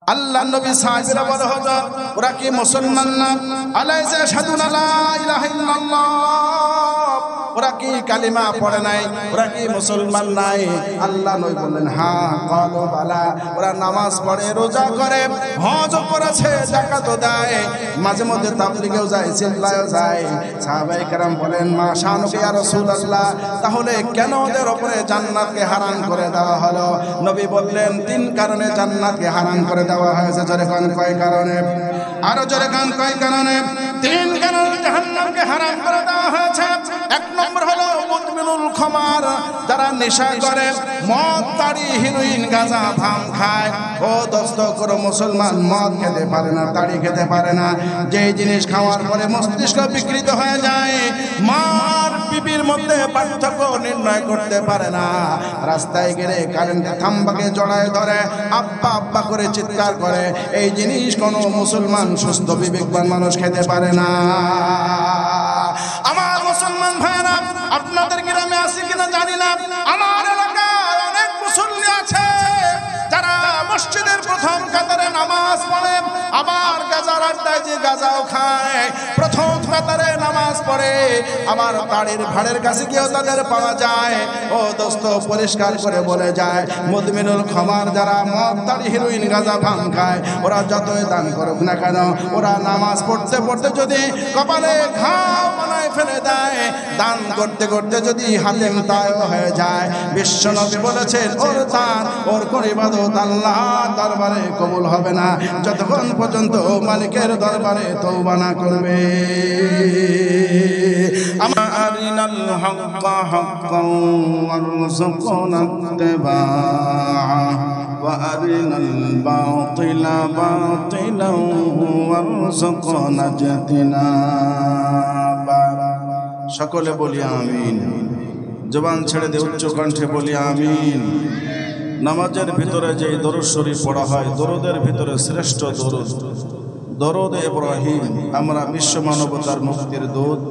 আল্লাহ নবী সাহাবীরা বলে হযরত ওরা কি মুসলমান না? আলাইসা শাহাদুনা লা ইলাহা ইল্লাল্লাহ, ওরা কি কালিমা পড়ে নাই? ওরা কি মুসলমান নাই? আল্লাহ নবী বললেন হ্যাঁ, ক্বালু বালা, ওরা নামাজ পড়ে, রোজা করে, হজ করেছে, যাকাতও দেয়, মাঝে মধ্যে তাবলীগেও যায়, চিল্লায়ও যায়। সাহাবায়ে কেরাম বলেন মা শানুকা ইয়া রাসূলুল্লাহ, তাহলে কেন ওদের উপরে জান্নাতকে হারাম করে দেওয়া হলো? নবী বললেন তিন কারণে জান্নাতকে হারাম করে দেওয়া হয়েছে। জোরে কান কয় কারণে? আরো জোরে কান কয় কারণে? তিন কারণে জাহান্নামকে হারাম করে দেওয়া হয়েছে। এক নম্বর হলো মুদমিনুল খামার, যারা নেশা করে, মদ, তাড়ি, হিরোইন, গাঁজা, ভাং খায়। ও দোস্ত, কোনো মুসলমান মদ খেতে পারে না, তাড়ি খেতে পারে না। যে জিনিস খাওয়ার পরে মস্তিষ্ক বিকৃত হয়ে যায়, মার বিবির মধ্যে পার্থক্য নির্ণয় করতে পারে না, রাস্তায় গেলে কারেন্টের খাম্বাকে জড়ায় ধরে আব্বা আব্বা করে চিৎকার করে, এই জিনিস কোনো মুসলমান সুস্থ বিবেকবান মানুষ খেতে পারে না। আমার মুসলমান ভাইরা, আপনাদের গ্রামে আছে কিনা জানি না, আমার এলাকায় অনেক মুসল্লি আছে যারা মসজিদের প্রথম কাতারে নামাজ পড়ে, আবার গাজার আড্ডায় যে গাজাও খায়, প্রথম কাতারে নামাজ পড়ে, আবার বাড়ির ভাড়ের কাছে গিয়েও তাদের পাওয়া যায়। ও দোস্ত, পরিষ্কার করে বলে যায়, মুদমিনুল খামার যারা মদ, তাড়ি, হিরোইন, গাঁজা, ভাং খায়, ওরা যতই দান করুক না কেন, ওরা নামাজ পড়তে পড়তে যদি কপালে ঘাও বানায় ফেলে দেয়, দান করতে করতে যদি হাতেম তায় হয়ে যায়, বিশ্বনবী বলেছেন ওর দান, ওর ইবাদত আল্লাহর দরবারে কবুল হবে না যতক্ষণ পর্যন্ত মালিকের দরবারে তওবা না করবে। আমারিনাল হাক্কা হাক্কান ওয়ারযুকনা ইত্তিবাআহ ওয়া আরিনাল বাতিলা বাতিলান ওয়ারযুকনা ইজতিনাবা। সকলে বলি আমিন। জবান ছেড়ে দিয়ে উচ্চ কণ্ঠে বলি আমিন। নামাজের ভিতরে যে দরুদ শরীফ পড়া হয়, দরুদের ভিতরে শ্রেষ্ঠ দরুদ দরুদ ইব্রাহিম। আমরা বিশ্ব মানবতার মুক্তির দূত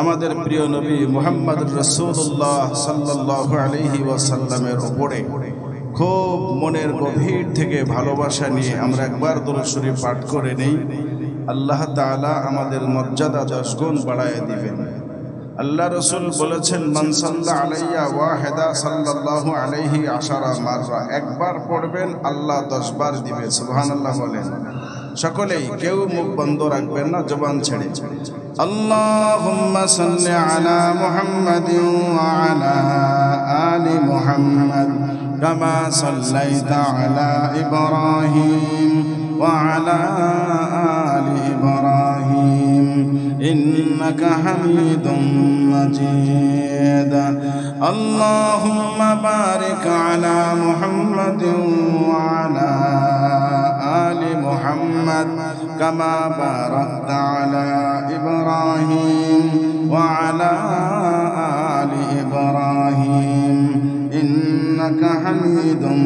আমাদের প্রিয় নবী মুহাম্মদ রাসূলুল্লাহ সাল্লাল্লাহু আলাইহি ওয়াসাল্লামের উপরে খুব মনের গভীর থেকে ভালোবাসা নিয়ে আমরা একবার দরুদ শরীফ পাঠ করে নেই। আল্লাহ তাআলা আমাদের মর্যাদা 10 গুণ বাড়ায় দিবেন। আল্লাহ রসুল বলেছেন, মান সাল্লা আলাইয়া ওয়াহিদা সাল্লাল্লাহু আলাইহি আশারা মাররা, একবার পড়বেন আল্লাহ 10 বার দিবে। সুবহানাল্লাহ বলেন সকলেই, কেউ মুখ বন্ধ রাখবেন না, জবান ছেড়ে। আল্লাহুম্মা সাল্লি আলা মুহাম্মাদিন ওয়া আলা আলি মুহাম্মাদ কামা সাল্লাইতা আলা ইব্রাহিম ওয়া আলা আলি ইব্রাহিম ইন্নাকা হামিদুম মাজিদ। আল্লাহুম্মা বারিক আলা মুহাম্মাদিন ওয়া আলা আলি মুহাম্মাদ কামা বারাকতা আলা ইব্রাহিম ওয়া আলা আলি ইব্রাহিম ইন্নাকা হামিদুম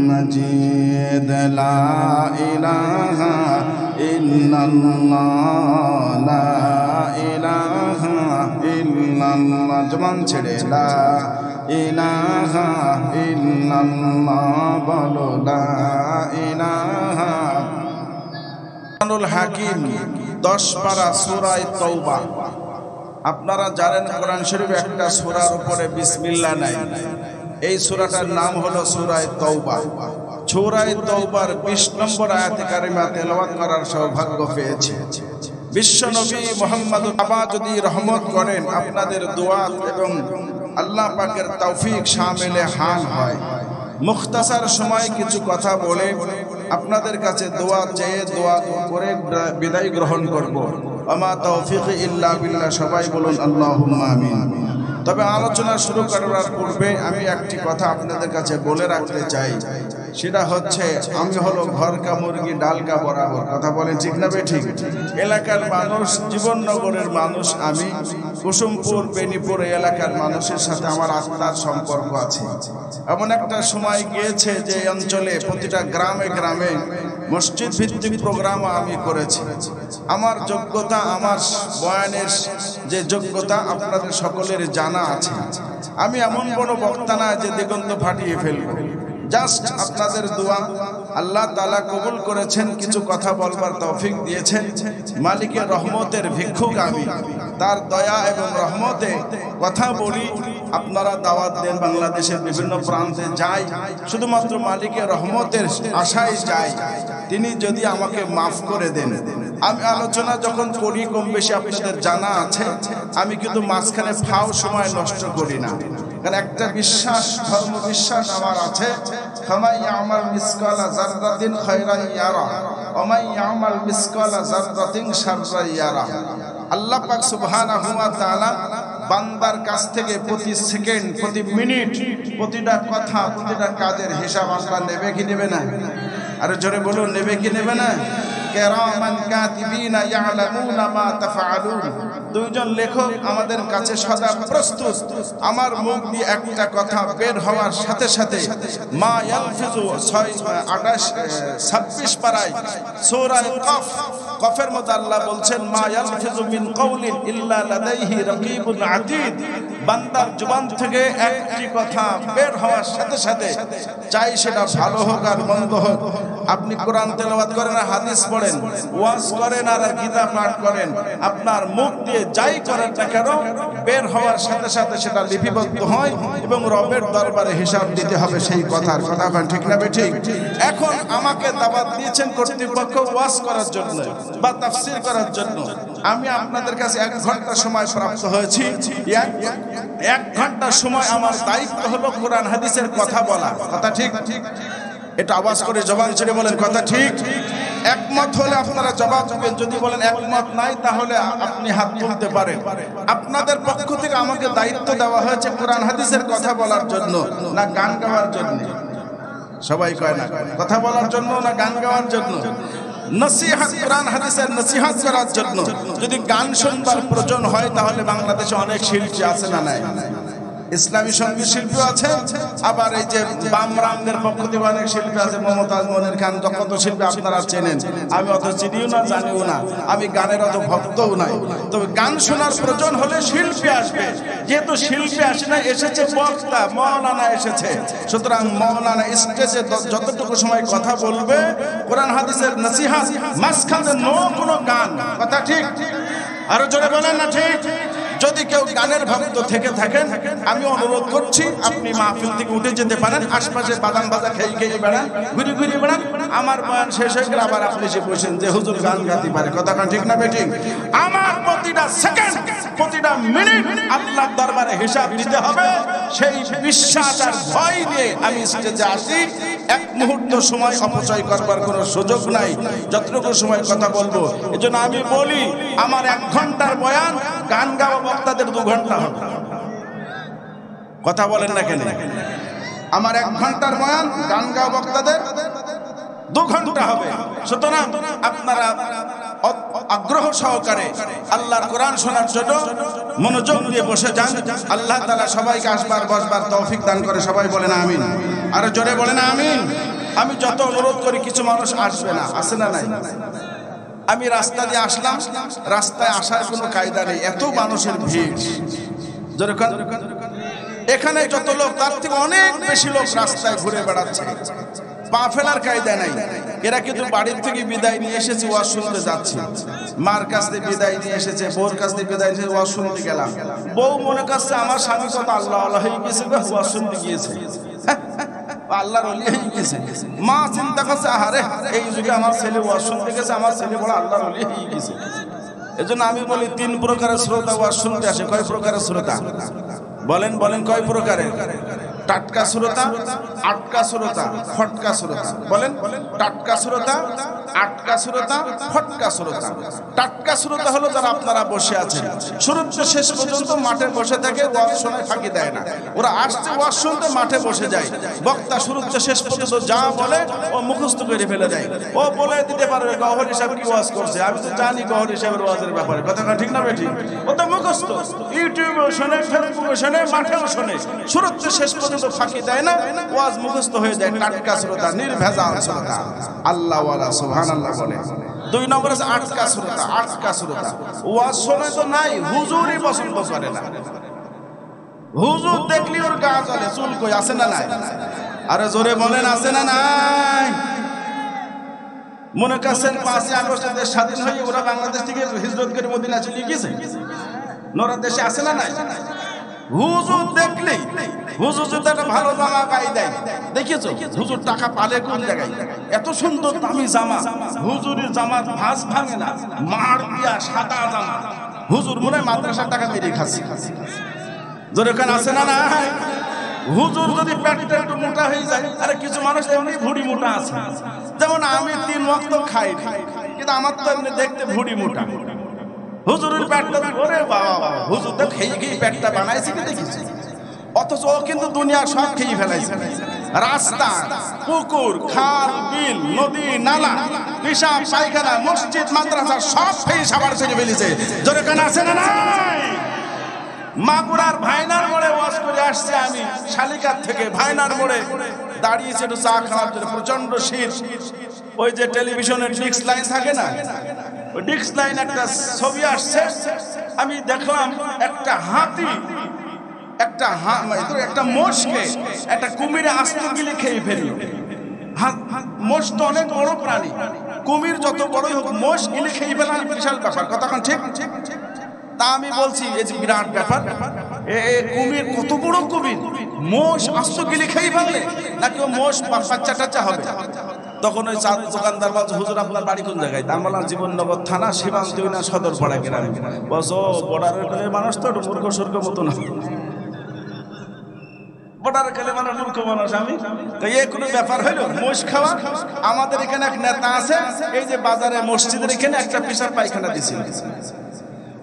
মাজিদ। লা ইলাহা ইল্লাল্লাহ, লা ইলাহা ইল্লাল্লাহ, জবান ছেড়ে লা ইলাহা ইল্লাল্লাহ বলো, লা ইলাহা। কুরআনুল হাকিম 10 পারা সূরা তাওবা। আপনারা জানেন কোরআন শরীফে একটা সূরার উপরে বিসমিল্লাহ নাই। এই সূরাটার নাম হলো সূরা তাওবা। সূরা তাওবার 20 নম্বর আয়াতে কারিমা তেলাওয়াত করার সৌভাগ্য পেয়েছি। বিশ্বনবী মুহাম্মদ বাবা যদি রহমত করেন, আপনাদের দোয়া এবং আল্লাহ পাকের তৌফিক শামিলে হাল হয়, মুখতাসার সময় কিছু কথা বলে আপনাদের কাছে দোয়া চেয়ে দোয়া করে বিদায় গ্রহণ করব। আমা তৌফিক ইল্লা বিল্লাহ। সবাই বলুন আল্লাহুম্মা আমিন। তবে আলোচনা শুরু করার পূর্বে আমি একটি কথা আপনাদের কাছে বলে রাখতে চাই, সেটা হচ্ছে আমি হলো ঘরকা মুরগি ডালকা বরাবর। কথা বলেন ঠিক না বেঠিক? এলাকার মানুষ, জীবননগরের মানুষ, আমি কুসুমপুর বেনিপুর এলাকার মানুষের সাথে আমার আত্মার সম্পর্ক আছে। এমন একটা সময় গিয়েছে যে অঞ্চলে প্রতিটা গ্রামে গ্রামে মসজিদ ভিত্তিক প্রোগ্রাম আমি করেছি। আমার যোগ্যতা, আমার বয়ানের যে যোগ্যতা আপনাদের সকলের জানা আছে। আমি এমন কোনো বক্তা না যে দিগন্ত ফাটিয়ে ফেলব। জাস্ট আপনাদের দোয়া আল্লাহ তাআলা কবুল করেছেন, কিছু কথা বলবার তৌফিক দিয়েছেন। মালিকের রহমতের ভিক্ষুক আমি, তার দয়া এবং রহমতে কথা বলি। আপনারা দাওয়াত দেন, বাংলাদেশের বিভিন্ন প্রান্তে যাই, শুধুমাত্র মালিকের রহমতের আশায় যাই। তিনি যদি আমাকে মাফ করে দেন, আমি আলোচনা যখন করি কম বেশি আপনাদের জানা আছে, আমি কিন্তু মাঝখানে ফাও সময় নষ্ট করি না। কারণ একটা বিশ্বাস, ধর্ম বিশ্বাস আমার আছে, ফামান ইয়ামাল মিসকালা যাররাতিন খায়রান ইয়ারা ওয়া মান ইয়ামাল মিসকালা যাররাতিন শাররান ইয়ারা। আল্লাহ পাক সুবহানাহু ওয়া তাআলা বান্দার কাছ থেকে প্রতি সেকেন্ড, প্রতি মিনিট, প্রতিটা কথা, প্রতিটা কাজের হিসাব আল্লাহ নেবে কি নেবে না? আর জোরে বলুন, নেবে কি নেবে না? কিরামান কাতিবিনা ইয়ালামুনা মা তাফআলুন। দুইজন লেখক আমাদের কাছে সদা প্রস্তুত। আমার মুখ দিয়ে একটা কথা বের হওয়ার সাথে সাথে মা ইয়ালফিজু 26 পারায় সূরা কফ, কফের মধ্যে আল্লাহ বলছেন মা ইয়ালফিজু মিন কাউলিন ইল্লা লাদাইহি রাকিবুন আতীদ। বান্দার জবান থেকে একটি কথা বের হওয়ার সাথে সাথে, চাই সেটা ভালো হোক আর মন্দ হোক, আপনি কোরআন তেলাওয়াত করেন আর হাদিস পড়েন, ওয়াজ করেন আর গীতা পাঠ করেন, আপনার মুখ দিয়ে যাই করেন না কেন, বের হওয়ার সাথে সাথে সেটা লিপিবদ্ধ হয় এবং রবের দরবারে হিসাব দিতে হবে সেই কথার। কথা বলেন ঠিক না বেঠিক? এখন আমাকে দাওয়াত দিয়েছেন কর্তৃপক্ষ ওয়াজ করার জন্য বা তাফসীর করার জন্য। আমি আপনাদের কাছে 1 ঘন্টা সময় প্রাপ্ত হয়েছি। 1 ঘন্টা সময় আমার দায়িত্ব হলো কোরআন হাদিসের কথা বলা। কথা ঠিক? এটা আওয়াজ করে জবান ছেড়ে বলেন কথা ঠিক। একমত হলে আপনারা জবাব দেবেন, যদি বলেন একমত নাই তাহলে আপনি হাত তুলতে পারেন। আপনাদের পক্ষ থেকে আমাকে দায়িত্ব দেওয়া হয়েছে কোরআন হাদিসের কথা বলার জন্য, না গান গাওয়ার জন্য? সবাই কয় না কথা বলার জন্য না গান গাওয়ার জন্য? নসিহত, কোরআন হাদিসের নসিহত করার জন্য। যদি গান শুনবার প্রয়োজন হয় তাহলে বাংলাদেশে অনেক শিল্পী আছে না নাই? ইসলামী সঙ্গীত শিল্পী আছে, আবার এই যে বামরামদের পক্ষ থেকে অনেক শিল্পী আছে, মমতাজ, মনির খান, কত শিল্পী আপনারা চেনেন। আমি অত চিনিও না, জানিও না, আমি গানের অত ভক্তও নাই। তবে গান শোনার প্রয়োজন হলে শিল্পী আসবে। যেহেতু শিল্পী আসে না, এসেছে বক্তা, মৌলানা এসেছে, সুতরাং মৌলানা স্টেজে যতটুকু সময় কথা বলবে কোরআন হাদিসের নসিহত, মাঝখানে কোনো গান। কথা ঠিক? আরো জোরে বলেন না ঠিক? যদি কেউ গানের ভক্ত থেকে থাকেন, আমি অনুরোধ করছি আপনি মাহফিল থেকে উঠে যেতে পারেন, আশপাশে বাদাম ভাজা খেয়ে বেড়ান, ঘুরে ঘুরে বেড়ান। আমার বয়ান শেষ হয়ে গেলে আবার আপনি এসে বসেন যে হুজুর গান গাইতে পারে। কথা ঠিক না বেঠিক? আমার প্রতিটা সেকেন্ড, প্রতিটা মিনিট আল্লাহর দরবারে হিসাব দিতে হবে। সেই বিশ্বাস আর ভয় নিয়ে আমি স্টেজে আসি। 1 মুহূর্ত সময় অপচয় করবার কোনো সুযোগ নাই। যতটুকু সময় কথা বলবো, এজন্য আমি বলি আমার 1 ঘন্টার বয়ান, গান গাওয়া বক্তাদের 2 ঘন্টা হবে। কথা বলেন না কেন? আমার 1 ঘন্টার বয়ান, গান গাওয়া বক্তাদের 2 ঘন্টা হবে। সুতরাং আপনারা আগ্রহ সহকারে আল্লাহর কোরআন শোনার জন্য মনোযোগ দিয়ে বসে যান। আল্লাহ তাআলা সবাইকে আসবার বসবার তৌফিক দান করে। সবাই বলেন আমিন। আর জোরে বলেন আমিন। আমি যত অনুরোধ করি কিছু মানুষ আসবে না, আসে না নাই? আমি রাস্তা দিয়ে আসলাম, রাস্তায় আসার কোনো কায়দা নেই, এত মানুষের ভিড়। এখানে যত লোক তার থেকে অনেক বেশি লোক রাস্তায় ঘুরে বেড়াচ্ছে, পা ফেলার কায়দা নাই। এরা কিন্তু বাড়ির থেকে বিদায় নিয়ে এসেছে, ওয়াজ শুনতে যাচ্ছে। মার কাছ থেকে বিদায় নিয়ে এসেছে, বউর কাছ থেকে বিদায় নিয়ে ওয়াজ শুনতে গেলাম। বউ মনে করছে আমার স্বামী কত আল্লাহ আল্লাহ হয়ে গেছে, ওয়াজ শুনতে গিয়েছে, আল্লাহর ওলি হয়ে গেছে। মা চিন্তা করছে আরে এই যুগে আমার ছেলে ওয়াজ শুনতে গেছে, আমার ছেলে বড় আল্লাহর ওলি হয়ে গেছে। এজন্য আমি বলি 3 প্রকারের শ্রোতা ওয়াজ শুনতে আসে। কয় প্রকারের শ্রোতা? বলেন বলেন, কয় প্রকারের? টাটকা শ্রোতা, আটকা শ্রোতা, ফটকা শ্রোতা। বলেন, টাটকা শ্রোতা, আটকা শ্রোতা, ফটকা শ্রোতা। টাটকা শ্রোতা হলো যারা আপনারা বসে আছেন, শুরু থেকে শেষ পর্যন্ত মাঠে বসে থাকে, ওয়াজ শোনায় ফাঁকি দেয় না। ওরা আসছে ওয়াজ শুনতে, মাঠে বসে যায়। বক্তা শুরু থেকে শেষ পর্যন্ত যা বলে ও মুখস্থ করে ফেলে দেয়। ও বলে দিতে পারবে গহর হিসাবে কি ওয়াজ করছে, আমি তো জানি গহর হিসাবের ওয়াজের ব্যাপারে। কথা ঠিক না বেঠিক? ও তো মুখস্থ, ইউটিউবেও শোনে, ফেসবুকে শোনে, মাঠেও শোনে, শুরু থেকে শেষ পর্যন্ত ফাঁকি দেয় না, ওয়াজ মুখস্থ হয়ে যায়। টাটকা শ্রোতা, নির্ভেজাল শ্রোতা, আল্লাহ ওয়ালা, সুবহানাল্লাহ বলে। 2 নম্বর আছে আটকা শ্রোতা। আটকা শ্রোতা ওয়াজ শোনে তো নাই, হুজুরই পছন্দ করে না। হুজুর দেখলি ওর গা জ্বলে, চুল কই, আছে না নাই? আরে জোরে বলেন আছে না নাই? মনে করছেন 5ই আগস্ট দেশ স্বাধীন হয়ে ওরা বাংলাদেশ থেকে হিজরত করে মদিনা চলে গেছে? নরা দেশে আছে না নাই? হুজুর দেখলেই হুজুর যদি একটা ভালো জামা গায়ে দেয়, দেখেছো হুজুর টাকা পালে কোন জায়গায়? এত সুন্দর দামি জামা, হুজুরের জামার ভাঁজ ভাঙে না, মার দিয়া সাদা জামা, হুজুর মনে হয় মাদ্রাসার টাকা মেরে খাচ্ছে। যেরকম আছে না না? হুজুর যদি পেটটা একটু মোটা হয়ে যায়, আরে কিছু মানুষ এমনি ভুড়ি মোটা আছে, যেমন আমি 3 ওয়াক্ত খাই, কিন্তু আমার তো এমনি দেখতে ভুড়ি মোটা। হুজুরের পেটটা, ওরে বাবা, হুজুর তো খেয়ে খেয়ে পেটটা বানাইছে কি দেখিস? অথচ ও কিন্তু দুনিয়া সব খেয়ে ফেলাইছে। রাস্তা, পুকুর, খাল, বিল, নদী, নালা, পেশাব, পায়খানা, মসজিদ, মাদ্রাসা সব খেয়ে সাবার ছেড়ে ফেলেছে। যেরকম আছে না নাই? মাগুরার ভাইনার মোড়ে ওয়াজ করে আসছে আমি, শালিকার থেকে ভাইনার মোড়ে দাঁড়িয়েছে একটু চা খাওয়ার জন্য, প্রচন্ড শীত। ওই যে টেলিভিশনের ডিস্ক লাইন থাকে না, ওই ডিস্ক লাইন একটা ছবি আসছে, আমি দেখলাম একটা হাতি একটা মোষকে একটা কুমিরে আস্ত গিলে খেয়ে ফেলল। মোষ তো অনেক বড় প্রাণী, কুমির যত বড়ই হোক মোষ গিলে খেয়ে ফেলা বিশাল ব্যাপার, কতক্ষণ ঠিক? তা আমি বলছি এই যে বিরাট ব্যাপার, কুমির কত বড় কুমির, মোষ আস্ত গিলে খেয়ে ফেললে নাকি ও মোষ বাচ্চা টাচ্চা হবে? তখন ওই চার দোকানদার বলছে, হুজুর আপনার বাড়ি কোন জায়গায়? তা বললাম জীবননগর থানা, সীমান্ত সদর পাড়া গ্রামে। বলছ বর্ডারের মানুষ তো মূর্খ সূর্খ মতো না, বর্ডারের খেলে মানে মূর্খ মানুষ আমি। তো এ কোনো ব্যাপার হইল? মোষ খাওয়া। আমাদের এখানে এক নেতা আছে, এই যে বাজারে মসজিদের এখানে একটা পেশাব পায়খানা দিছিল,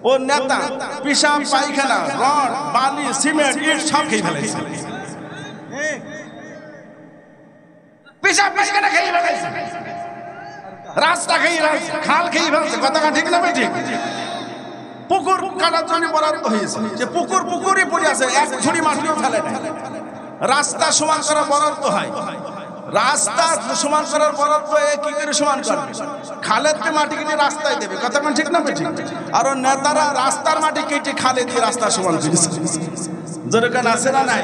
ও নেতা পেশাব পায়খানা, রড, বালি, সিমেন্ট, ইট সব খেয়ে ফেলাইছে। পেশাব পায়খানা খেয়ে ফেলাইছে, রাস্তা খেয়ে ফেলাইছে, খাল খেয়ে ফেলাইছে, কথা ঠিক না ঠিক? পুকুর কাটার জন্য বরাদ্দ হয়েছে, যে পুকুরই পড়ে আছে, এক ঝুড়ি মাটিও ফেলে না। রাস্তা সমান করা বরাদ্দ হয়, রাস্তা সমান করার বরাদ্দ কি করে সমান করবে? খালের মাটি কেটে রাস্তায় দেবে, কথা ঠিক না ঠিক? আর নেতারা রাস্তার মাটি কেটে খালে দিয়ে রাস্তা সমান করেছে। যেরকম আছে না নাই?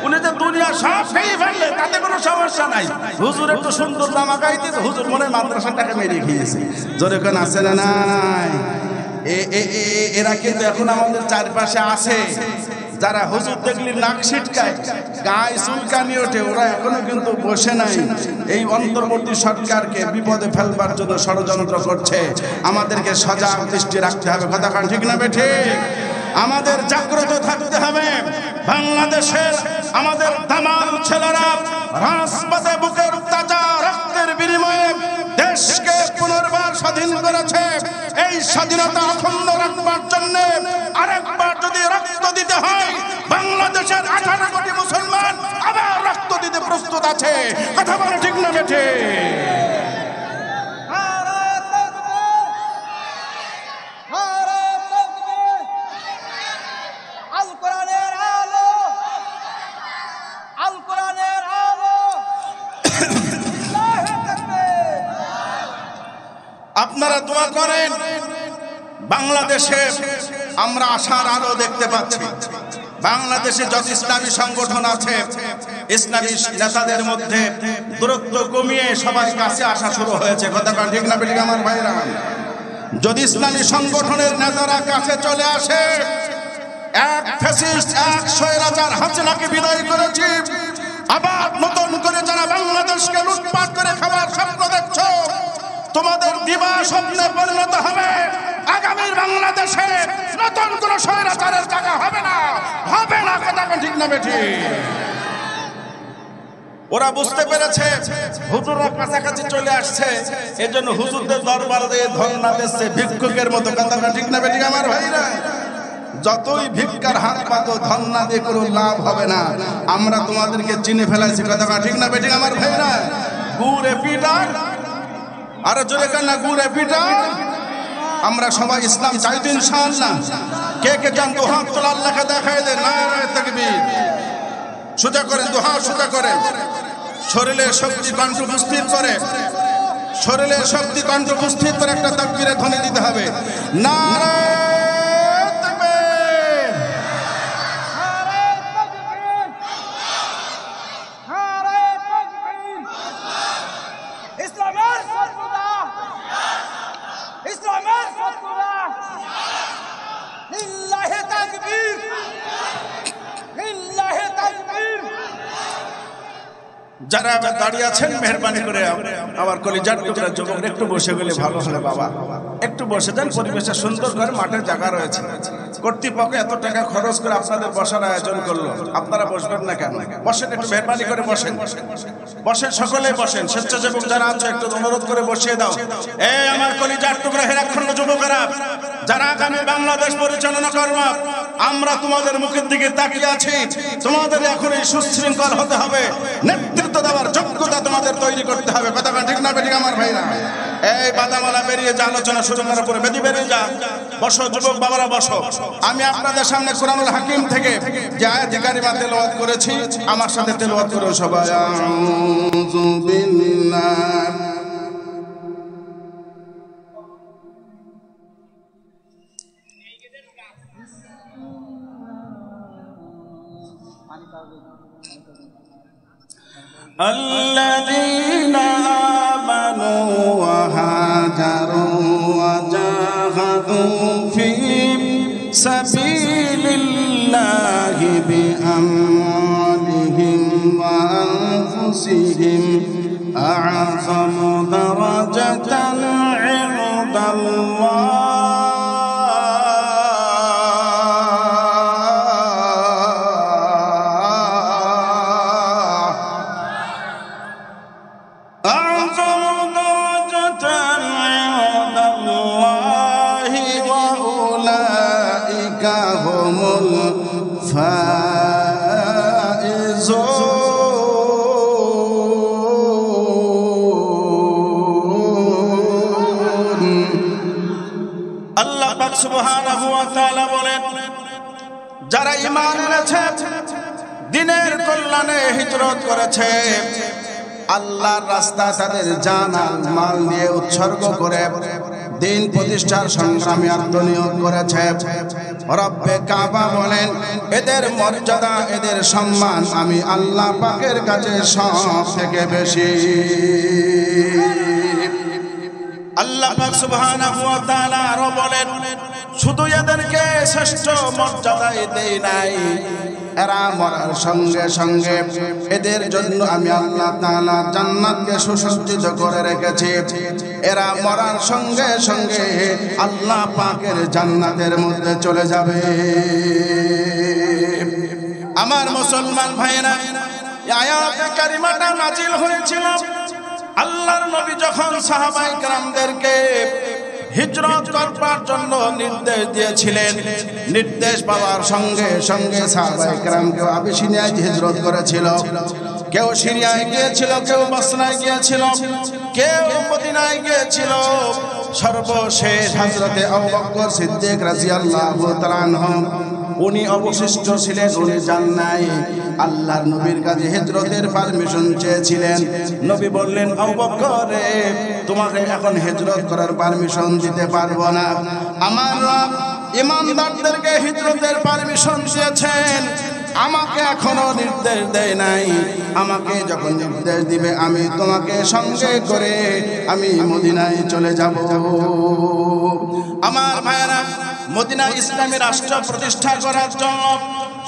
উনি যে দুনিয়া সব খেয়ে ফেললে তাতে কোনো সমস্যা নাই, হুজুর একটু সুন্দর জামা গাইতে হুজুর মনে মাদ্রাসার টাকা মেরে খেয়েছে। যেরকম আছে না নাই? এরা কিন্তু এখন আমাদের চারপাশে আছে, যারা হুজুর দেখলি নাক ছিটকায়, গায়ে চুলকানি ওঠে, ওরা এখনো কিন্তু বসে নাই। এই অন্তর্বর্তী সরকারকে বিপদে ফেলবার জন্য ষড়যন্ত্র করছে। আমাদেরকে সজাগ দৃষ্টি রাখতে হবে, কথা ঠিক না বেঠে? আমাদের জাগ্রত থাকতে হবে। বাংলাদেশের আমাদের দামাল ছেলেরা রাজপথে বুকের তাজা রক্তের বিনিময়ে দেশকে পুনর্বার স্বাধীন করেছে। এই স্বাধীনতা অখণ্ড রাখবার জন্য আরেকবার যদি রক্ত দিতে হয়, বাংলাদেশের 18 কোটি মুসলমান আবার রক্ত দিতে প্রস্তুত আছে, কথা বলে ঠিক না বেঠে? আপনারা দোয়া করেন, বাংলাদেশে আমরা আশার আলো দেখতে পাচ্ছি। বাংলাদেশে যত ইসলামী সংগঠন আছে, ইসলামী নেতাদের মধ্যে দূরত্ব কমিয়ে সবাই কাছে আসা শুরু হয়েছে, কথা ঠিক না বেঠিক আমার ভাইরা? যদি ইসলামী সংগঠনের নেতারা কাছে চলে আসে, এক ফ্যাসিস্ট, এক স্বৈরাচার হাসিনাকে বিদায় করেছি, আবার নতুন করে যারা বাংলাদেশকে লুটপাট করে খাবার স্বপ্ন দেখছো, তোমাদের দিবা স্বপ্নে পরিণত হবে। আগামীর বাংলাদেশে নতুন কোন স্বৈরাচারের জায়গা হবে না, হবে না, কথা ঠিক না বেঠি? ওরা বুঝতে পেরেছে হুজুররা কাছাকাছি চলে আসছে, এজন্য হুজুরদের দরবারে ধর্ণা দিচ্ছে ভিক্ষুকের মতো, কথা ঠিক না বেঠি আমার ভাইরা? যতই ভিক্ষার হাত পাতো, ধর্ণা দিয়ে কোনো লাভ হবে না। আমরা তোমাদেরকে চিনে ফেলাইছি, কথা ঠিক না বেঠি আমার ভাইরা? গুড়ে পিটা, আরো জোরে কান্না, গুড়ে পিটা। আমরা সবাই ইসলাম চাই তো ইনশাআল্লাহ। কে কে জান দুহাত তোলা, আল্লাহকে দেখায় দেন, নারায়ে তাকবীর। সোজা করেন দুহাত, সোজা করেন, শরীরের শক্তি কণ্ঠ উপস্থিত করে, শরীরের শক্তি কণ্ঠ উপস্থিত করে একটা তাকবীরে ধ্বনি দিতে হবে, নারায়ে তাকবীর, নারায়ে তাকবীর, নারায়ে তাকবীর। ইসলামের সর্বদা যারা দাঁড়িয়ে আছেন মেহরবানি করে আমার কলিজার টুকরা যুবক একটু বসে গেলে ভালো হলে বাবা, একটু বসে যান। পরিবেশটা সুন্দর করে, মাঠের জায়গা রয়েছে, কর্তৃপক্ষ এত টাকা খরচ করে আপনাদের বসার আয়োজন করলো, আপনারা বসবেন না কেন? বসেন, একটু মেহরবানি করে বসেন, বসেন, সকলে বসেন। স্বেচ্ছাসেবক যারা আছে একটু অনুরোধ করে বসিয়ে দাও। এই আমার কলিজার টুকরা হেরাক্ষণ্ড যুবকেরা, যারা আগামী বাংলাদেশ পরিচালনা করবে, আমরা তোমাদের মুখের দিকে তাকিয়ে আছি। তোমাদের এখন এই সুশৃঙ্খল হতে হবে, নেতৃত্ব দেওয়ার যোগ্যতা তোমাদের তৈরি করতে হবে। কথা ঠিক না বেঠিক আমার ভাইরা? এই বাদামালা বেরিয়ে যা, আলোচনা শুরু করার পরে বেদি বেরিয়ে যা। বসো যুবক বাবারা, বসো। আমি আপনাদের সামনে কুরআনুল হাকিম থেকে যে আয়াত কারিমা তেলাওয়াত করেছি, আমার সাথে তেলাওয়াত করুন সবাই। আউযু বিল্লাহ الذين آمنوا وهاجروا وجاهدوا في سبيل الله بأموالهم وأنفسهم أعظم درجة عند الله আল্লাহ পাক সুবহানাহু ওয়া তাআলা বলেন, যারা ঈমান এনেছে, দ্বীনের কল্যাণে হিজরত করেছে, আল্লাহর রাস্তায় তাদের জান আর মাল দিয়ে উৎসর্গ করে দিন প্রতিষ্ঠার সংগ্রামে আত্মনিয়োগ করেছে, রব্বে কাবা বলেন, এদের মর্যাদা, এদের সম্মান আমি আল্লাহ পাকের কাছে সব থেকে বেশি। আল্লাহ পাক সুবহানাহু ওয়া তাআলা আরো বলেন, শুধু এদেরকে শ্রেষ্ঠ মর্যাদাই দেই নাই, এরা মরার সঙ্গে সঙ্গে এদের জন্য আমি আল্লাহ তাআলা জান্নাতকে সুসজ্জিত করে রেখেছি। এরা মরার সঙ্গে সঙ্গে আল্লাহ পাকের জান্নাতের মধ্যে চলে যাবে। আমার মুসলমান ভাইরা, আয়াতে কারিমাটা নাজিল হয়েছিল আল্লাহর নবী যখন সাহাবায়ে কেরামদেরকে হিজরত করবার জন্য নির্দেশ দিয়েছিলেন। নির্দেশ পাওয়ার সঙ্গে সঙ্গে সাহাবায়ে কেরাম কেউ আবিসিনিয়ায় হিজরত করেছিল, কেউ সিরিয়ায় গিয়েছিল, কেউ বসরায় গিয়েছিল, কেউ মদিনায় গিয়েছিল। সর্বশেষ হযরতে আবু বকর সিদ্দিক রাদিয়াল্লাহু তাআলা আনহু উনি অবশিষ্ট ছিলেন, উনি যান নাই। আল্লাহর নবীর কাছে হিজরতের পারমিশন চেয়েছিলেন। নবী বললেন, আবু বকর রে, তোমাকে এখন হিজরত করার পারমিশন দিতে পারবো না। আমার রব ইমানদারদেরকে হিজরতের পারমিশন দিয়েছেন, আমাকে এখনো নির্দেশ দেয় নাই। আমাকে যখন নির্দেশ দিবে আমি তোমাকে সঙ্গে করে আমি মদিনায় চলে যাব। আমার ভাইয়েরা, মদিনা ইসলামী রাষ্ট্র প্রতিষ্ঠা করার জন্য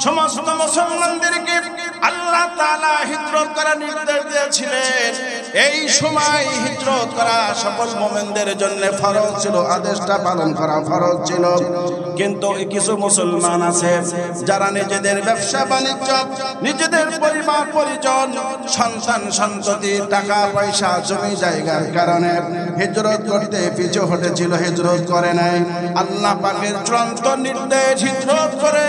সমস্ত মুসলমানদেরকে আল্লাহ তাআলা হিজরত করার নির্দেশ দিয়েছিলেন। এই সময় হিজরত করা সকল মুমিনদের জন্য ফরজ ছিল, আদেশটা পালন করা ফরজ ছিল। কিন্তু কিছু মুসলমান আছে যারা নিজেদের ব্যবসা বাণিজ্য, নিজেদের পরিবার পরিজন, সন্তান সন্ততি, টাকা পয়সা, জমি জায়গার কারণে হিজরত করতে পিছু হটেছিল, হিজরত করে নাই। আল্লাহ পাকের চূড়ান্ত নির্দেশ হিজরত করে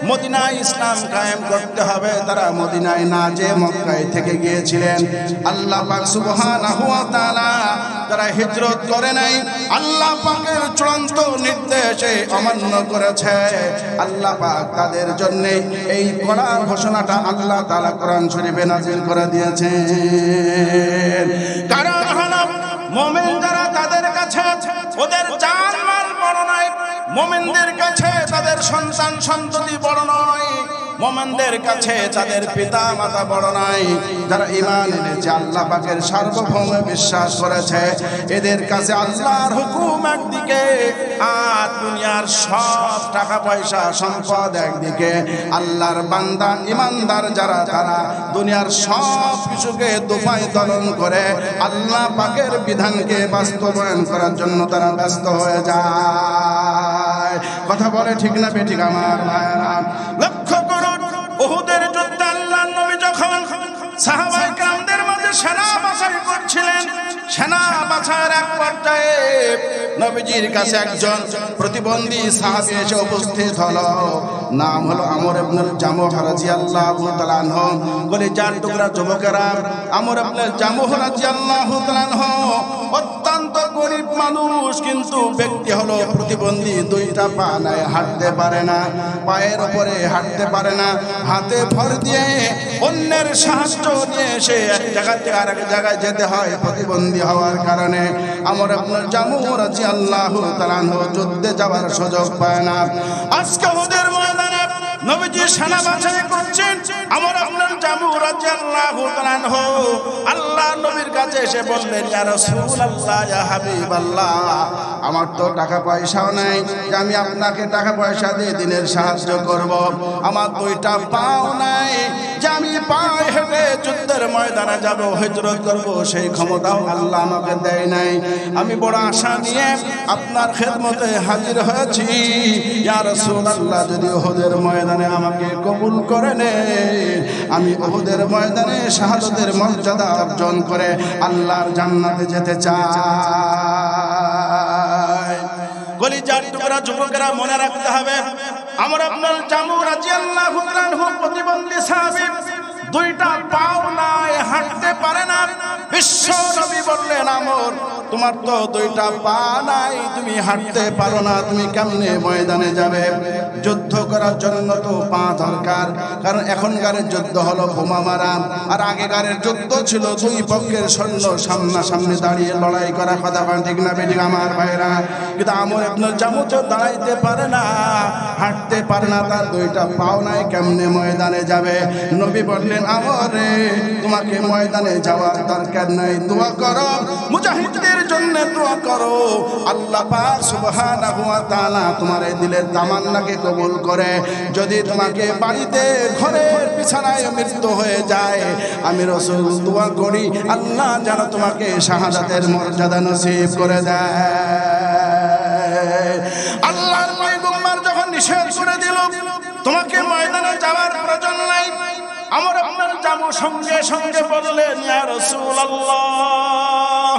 মদিনায় ইসলাম কায়েম করতে হবে। তারা মদিনায় না যে মক্কায় থেকে গিয়েছিলেন। আল্লাহ পাক সুবহানাহু ওয়া তাআলা যারা হিজরত করে নাই, আল্লাহ পাকের চূড়ান্ত নির্দেশে অমান্য করেছে, আল্লাহ পাক তাদের জন্য এই কড়া ঘোষণাটা আল্লাহ তাআলা কোরআন শরীফে নাযিল করে দিয়েছেন। কারণ হলো মুমিন যারা, তাদের কাছে ওদের জান মাল বড় নয়, মুমিনদের কাছে তাদের সন্তান সন্ততি বড় নয়। মুমিনদের কাছে তাদের পিতা মাতা বড় নয়। যারা ঈমান এনেছে আল্লাহ পাকের সার্বভৌম বিশ্বাস করেছে, এদের কাছে আল্লাহর হুকুম একদিকে আর দুনিয়ার সব টাকা পয়সা সম্পদ একদিকে। আল্লাহর বান্দা ঈমানদার যারা, তারা দুনিয়ার সব কিছুকে দোফায় দলন করে আল্লাহ পাকের বিধানকে বাস্তবায়ন করার জন্য তারা ব্যস্ত হয়ে যায়। কথা বলে ঠিক না বেঠিক আমার ভাইরা? লক্ষ্য করুন, উহুদের যুদ্ধে আল্লাহর নবী যখন সাহাবায়ে কেরামদের মাঝে সেনা বাছাই করছিলেন, সেনা বাছাইয়ের এক পর্যায়ে নবীজির কাছে একজন প্রতিবন্ধী সাহাবী এসে উপস্থিত হলো। নাম হলো আমর ইবনুল জামুহ রাদিয়াল্লাহু তাআলা আনহু। কলিজার টুকরা যুবকেরা, আমর ইবনুল জামুহ রাদিয়াল্লাহু তাআলা আনহু অত্যন্ত গরিব মানুষ, কিন্তু ব্যক্তি হলো প্রতিবন্ধী, দুইটা পা নাই, হাঁটতে পারে না, পায়ের উপরে হাঁটতে পারে না, হাতে ভর দিয়ে অন্যের সাহায্য নিয়ে এসে এক জায়গা থেকে আরেক জায়গায় যেতে হয় প্রতিবন্ধী হওয়ার কারণে। আমর ইবনুল জামুহ রাদিয়াল্লাহু তাআলা আনহু যুদ্ধে যাওয়ার সুযোগ পায় না। আজকে ওদের ময়দানে নবীজি সেনা বাছাই করছেন। আমর ইবনুল জামুহ রাদিয়াল্লাহু তাআলা আনহু আল্লাহর নবীর কাছে এসে বললেন, ইয়া রাসূলুল্লাহ, ইয়া হাবিবাল্লাহ, আমার তো টাকা পয়সাও নাই যে আমি আপনাকে টাকা পয়সা দিয়ে দিনের সাহায্য করব। আমার দুইটা পাও নাই যে আমি পায়ে হেঁটে যুদ্ধের ময়দানে যাব, হিজরত করব, সেই ক্ষমতাও আল্লাহ আমাকে দেয় নাই। আমি বড় আশা নিয়ে আপনার খেদমতে হাজির হয়েছি। ইয়া রাসূলুল্লাহ, যদি উহুদের ময়দানে আমাকে কবুল করে নেন, আমি উহুদের ময়দানে শাহাদাতের মর্যাদা অর্জন করে আল্লাহর জান্নাতে যেতে চাই। কলিজার টুকরা যুবকেরা, মনে রাখতে হবে, আমর ইবনুল জামুহ রাদিয়াল্লাহু তাআলা আনহু প্রতিবন্ধী সাহাবী, দুইটা পাও নাই, হাঁটতে পারে না। বিশ্ব নবী বললেন, আমর, তোমার তো দুইটা পা নাই, তুমি হাঁটতে পারো না, তুমি কেমনে ময়দানে যাবে? যুদ্ধ করার জন্য তো পা দরকার, কারণ এখনকার যুদ্ধ হলো বোমা মারা, আর আগেকারের যুদ্ধ ছিল দুই পক্ষের সৈন্য সামনাসামনি দাঁড়িয়ে লড়াই করা। কথা ঠিক না বেঠিক আমার ভাইরা? কিন্তু আমর ইবনুল জামুহ তো দাঁড়াইতে পারে না, হাঁটতে পারে না, তার দুইটা পাও নাই, কেমনে ময়দানে যাবে? নবী বললেন, আমরে, তোমাকে ময়দানে যাওয়ার দরকার নাই, দোয়া করো, মুজাহিদদের জন্য দোয়া করো, আল্লাহ পাক সুবহানাহু ওয়া তাআলা তোমার এই দিলের তামান্নাকে কবুল করে। যদি তোমাকে বাড়িতে ঘরের বিছানায় মৃত্যু হয়ে যায়, আমি রাসূল দোয়া করি আল্লাহ যেন তোমাকে শাহাদাতের মর্যাদা নসিব করে দেয়। আল্লাহর পয়গম্বর যখন নিষেধ করে দিল তোমাকে ময়দানে যাওয়ার প্রয়োজন নাই, আমর ইবনুল জামুহ সঙ্গে সঙ্গে বললেন, ইয়া রাসূলুল্লাহ,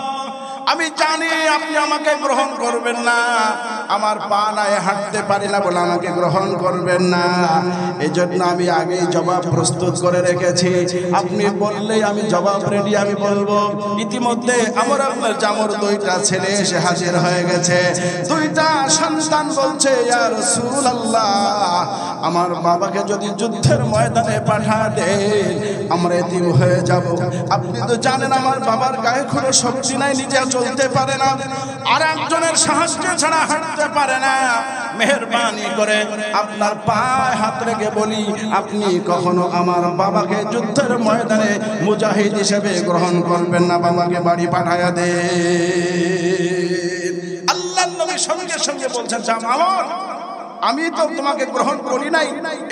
আমি জানি আপনি আমাকে গ্রহণ করবেন না, আমার পা নাই, হাঁটতে পারি না বলে আমাকে গ্রহণ করবেন না, এজন্য আমি আগেই জবাব প্রস্তুত করে রেখেছি, আপনি বললেই আমি জবাব রেডি, আমি বলবো। ইতিমধ্যে আমর ইবনুল জামুহর দুইটা ছেলে এসে হাজির হয়ে গেছে। দুইটা সন্তান বলছে, ইয়া রাসূলুল্লাহ, আমার বাবাকে যদি যুদ্ধের ময়দানে পাঠা দেন, আমরা এতিম হয়ে যাব। আপনি তো জানেন আমার বাবার গায়ে কোনো শক্তি নাই, নিজে চলতে পারে না, আর একজনের সাহায্য ছাড়া হাঁটতে পারে না। মেহেরবানি করে আপনার পায়ে হাত রেখে বলি, আপনি কখনো আমার বাবাকে যুদ্ধের ময়দানে মুজাহিদ হিসেবে গ্রহণ করবেন না, বাবাকে বাড়ি পাঠায়া দেন। আল্লাহর নবী সঙ্গে সঙ্গে বলছেন, আমর, আমি তো তোমাকে গ্রহণ করি নাই,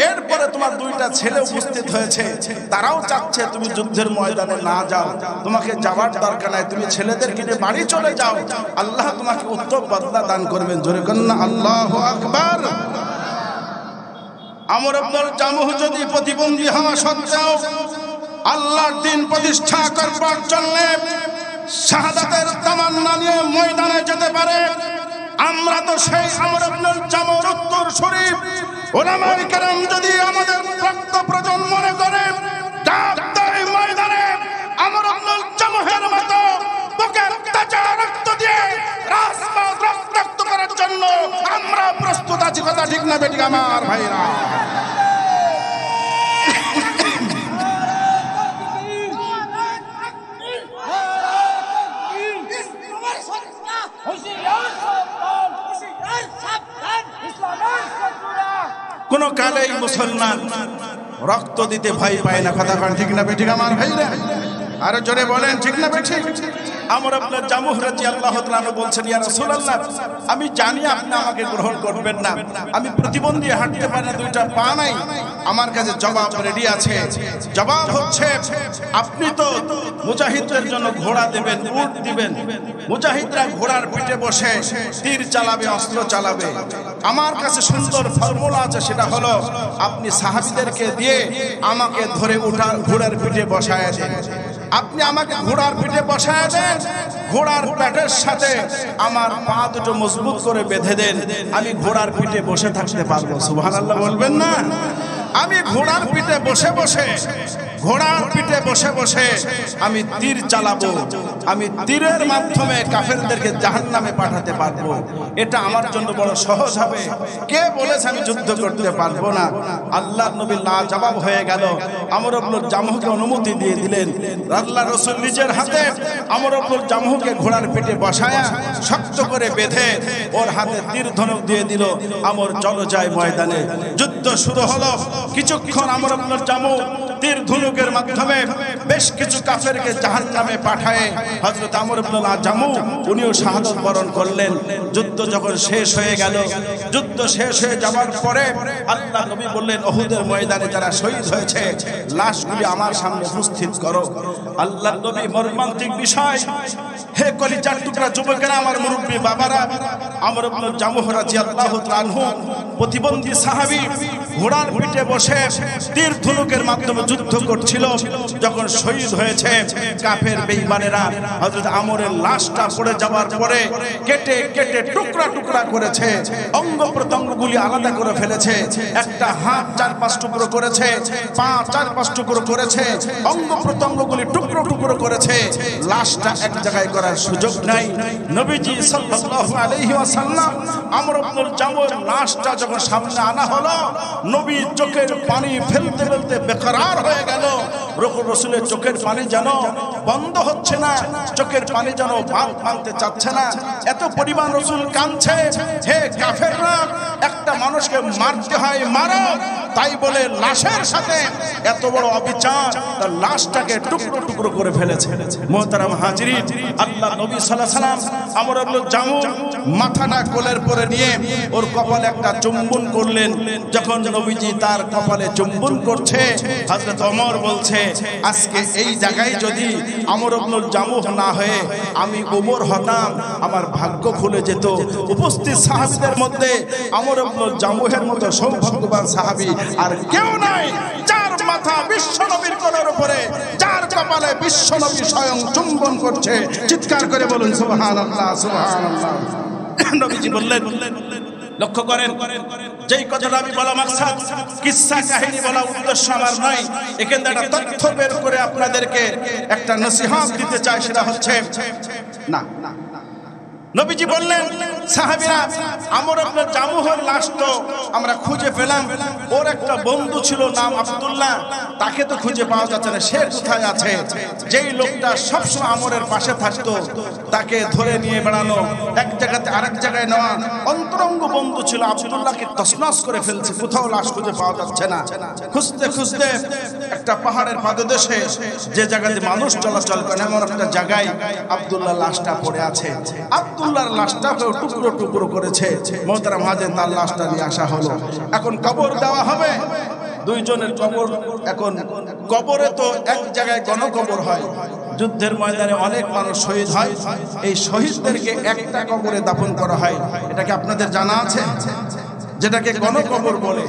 এরপরে তোমার দুইটা ছেলে উপস্থিত হয়েছে, তারাও চাচ্ছে তুমি যুদ্ধের ময়দানে না যাও, তোমাকে যাওয়ার দরকার নাই, তুমি ছেলেদেরকে নিয়ে বাড়ি চলে যাও, আল্লাহ তোমাকে উত্তম বদলা দান করবেন। জোরে কন্যা আল্লাহু আকবার। আমর ইবনুল জামুহ যদি প্রতিবন্ধী হওয়া সত্ত্বেও আল্লাহর দ্বীন প্রতিষ্ঠা করবার জন্য শাহাদাতের তামান্না নিয়ে ময়দানে যেতে পারে, আমরা তো সেই আমর ইবনুল জামুহর উত্তর শরীফ। উলামায়ে কেরাম যদি আমাদের রক্ত প্রজন্ম মনে করে ডাক দেয় ময়দানে, আমর ইবনুল জামুহের মতো বুকের তাজা রক্ত দিয়ে রাজপথ রক্তাক্ত করার জন্য আমরা প্রস্তুত আছি। কথা ঠিক না বেটি আমার ভাইরা? কোন কালেই মুসলমান রক্ত দিতে ভয় পায় না। কথা ঠিক না বেঠিক আমার ভাইরা? আরো জোরে বলেন ঠিক না বেঠিক? আমর ইবনে জামুহ রাদিয়াল্লাহু তাআলা বলছেন, ইয়া রাসূলুল্লাহ, আমি জানি আপনি আমাকে গ্রহণ করবেন না, আমি প্রতিবন্ধী, হাঁটতে পারি না, দুইটা পা নাই, আমার কাছে জবাব রেডি আছে। জবাব হচ্ছে, আপনি তো মুজাহিদদের জন্য ঘোড়া দেবেন, উট দিবেন, মুজাহিদরা ঘোড়ার পিঠে বসে তীর চালাবে, অস্ত্র চালাবে। আমার কাছে সুন্দর ফর্মুলা আছে, সেটা হলো আপনি সাহাবীদেরকে দিয়ে আমাকে ধরে ঘোড়ার পিঠে বসায় দেন। আপনি আমাকে ঘোড়ার পিঠে বসায় দেন, ঘোড়ার পেটের সাথে আমার পা দুটো মজবুত করে বেঁধে দেন, আমি ঘোড়ার পিঠে বসে থাকতে পারবো। সুবহানাল্লাহ বলবেন না? আমি ঘোড়ার পিঠে বসে বসে, ঘোড়ার পিঠে বসে বসে আমি তীর চালাবো, আমি তীরের মাধ্যমে কাফেরদেরকে জাহান্নামে পাঠাতে পারবো। এটা আমার জন্য বড় সহজ হবে। কে বলেছে আমি যুদ্ধ করতে পারবো না? আল্লাহর নবী লাজবাব হয়ে গেল। আমর ইবনে জামুহকে অনুমতি দিয়ে দিলেন। আল্লাহর রাসূল নিজের হাতে আমর ইবনে জামুহকে ঘোড়ার পিঠে বসায়া শক্ত করে বেঁধে ওর হাতে তীর ধনুক দিয়ে দিল। আমর চলো যায় ময়দানে। যুদ্ধ শুরু হলো। কিছুক্ষণ আমর ইবনে জামুহ তীর ধনুকের মাধ্যমে বেশ কিছু কাফেরকে জাহান্নামে পাঠায় হযরত আমর ইবনে জামুহ উনিও শাহাদাত বরণ করলেন। যুদ্ধ যখন শেষ হয়ে গেল, যুদ্ধ শেষ হয়ে যাওয়ার পরে আল্লাহ নবী বললেন, ওহুদের ময়দানে যারা শহীদ হয়েছে লাশগুলি আমার সামনে উপস্থিত করো। আল্লাহ নবী মর্মান্তিক বিষয়, হে কলিজার টুকরা যুবকেরা, আমার মুরব্বী বাবারা, আমর ইবনে জামুহ রাদিয়াল্লাহু তাআলা আনহু প্রতিবন্ধী সাহাবী ঘোড়ার পিঠে বসে তীর ধনুকের মাধ্যমে যুদ্ধ করছিল। যখন শহীদ হয়েছে, কাফের বেঈমানেরা হযরত আমরের লাশটা পড়ে যাওয়ার পরে কেটে কেটে টুকরা টুকরা করেছে, অঙ্গ প্রত্যঙ্গগুলি আলাদা করে ফেলেছে। একটা হাত 4-5 টুকরো করেছে, পা 4-5 টুকরো করেছে, অঙ্গ প্রত্যঙ্গগুলি টুকরো টুকরো করেছে। লাশটা এক জায়গায় করার সুযোগ নাই। নবীজি সাল্লাল্লাহু আলাইহি ওয়াসাল্লাম আমর ইবনে জামুহর লাশটা যখন সামনে আনা হলো, নবী চোখের পানি ফেলতে ফেলতে বেকরার হয়ে গেল। রাসূলের চোখের পানি যেন বন্ধ হচ্ছে না, চোখের পানি যেন ভাঙতে চাচ্ছে না, এত পরিমাণ রাসূল কাঁদছে। হে কাফেররা, একটা মানুষকে মারতে হয় মারো, তাই বলে লাশের সাথে এত বড় অবিচার, তার লাশটাকে টুকরো টুকরো করে ফেলেছে। মুহতারাম হাজিরিন, আল্লাহ নবী সাল্লাল্লাহু আলাইহি ওয়াসাল্লাম আমর ইবনে জামুহ মাথাটা কোলের পরে নিয়ে ওর কপালে একটা চুম্বন করলেন। যখন নবীজি তার কপালে চুম্বন করছে, হযরত ওমর বলছে, আজকে এই জায়গায় যদি আমর ইবনে জামুহ না হয়ে আমি ওমর হতাম, আমার ভাগ্য খুলে যেত। উপস্থিত সাহাবীদের মধ্যে আমর ইবনে জামুহের মতো সৌভাগ্যবান সাহাবী আর কেউ নাই, যার মাথা বিশ্বনবীর কোলের উপরে, যার কপালে বিশ্বনবী স্বয়ং চুম্বন করছে। চিৎকার করে বলুন সুবহানাল্লাহ, সুবহানাল্লাহ। নবীজি বললেন, লক্ষ্য করেন, যেই কথাটা আমি বলা মাকসাদ, কিসসা কাহিনী বলা উদ্দেশ্য আমার নয়। এখানে একটা তথ্য বের করে আপনাদেরকে একটা নসিহত দিতে চাই, সেটা হচ্ছে না, নবীজি বললেন, সাহাবীরা, আমর ইবনে জামুহের লাশ তো আমরা খুঁজে পেলাম, ওর একটা বন্ধু ছিল নাম আব্দুল্লাহ, তাকে তো খুঁজে পাওয়া যাচ্ছে না, সে কোথায় আছে? যেই লোকটা সবসময় আমরের পাশে থাকতো, তাকে ধরে নিয়ে বেড়ানো, এক জায়গাতে আরেক জায়গায় নেওয়া, অন্তরঙ্গ বন্ধু ছিল, আব্দুল্লাহকে তছনছ করে ফেলছে, কোথাও লাশ খুঁজে পাওয়া যাচ্ছে না। খুঁজতে খুঁজতে একটা পাহাড়ের পাদদেশে, যে জায়গাতে মানুষ চলাচল করে এমন একটা জায়গায় আব্দুল্লাহ লাশটা পড়ে আছে। আব্দুল্লাহর লাশটা টুকরো টুকরো করেছে। মুহতারাম হাজির, তার লাশটা নিয়ে আসা হলো। এখন কবর দেওয়া হবে, দুইজনের কবর। এখন কবরে তো এক জায়গায় গণকবর হয়, যুদ্ধের ময়দানে অনেক মানুষ শহীদ হয়, এই শহীদদেরকে একটা কবরে দাফন করা হয়। এটা কি আপনাদের জানা আছে? যেটাকে গণকবর বলে।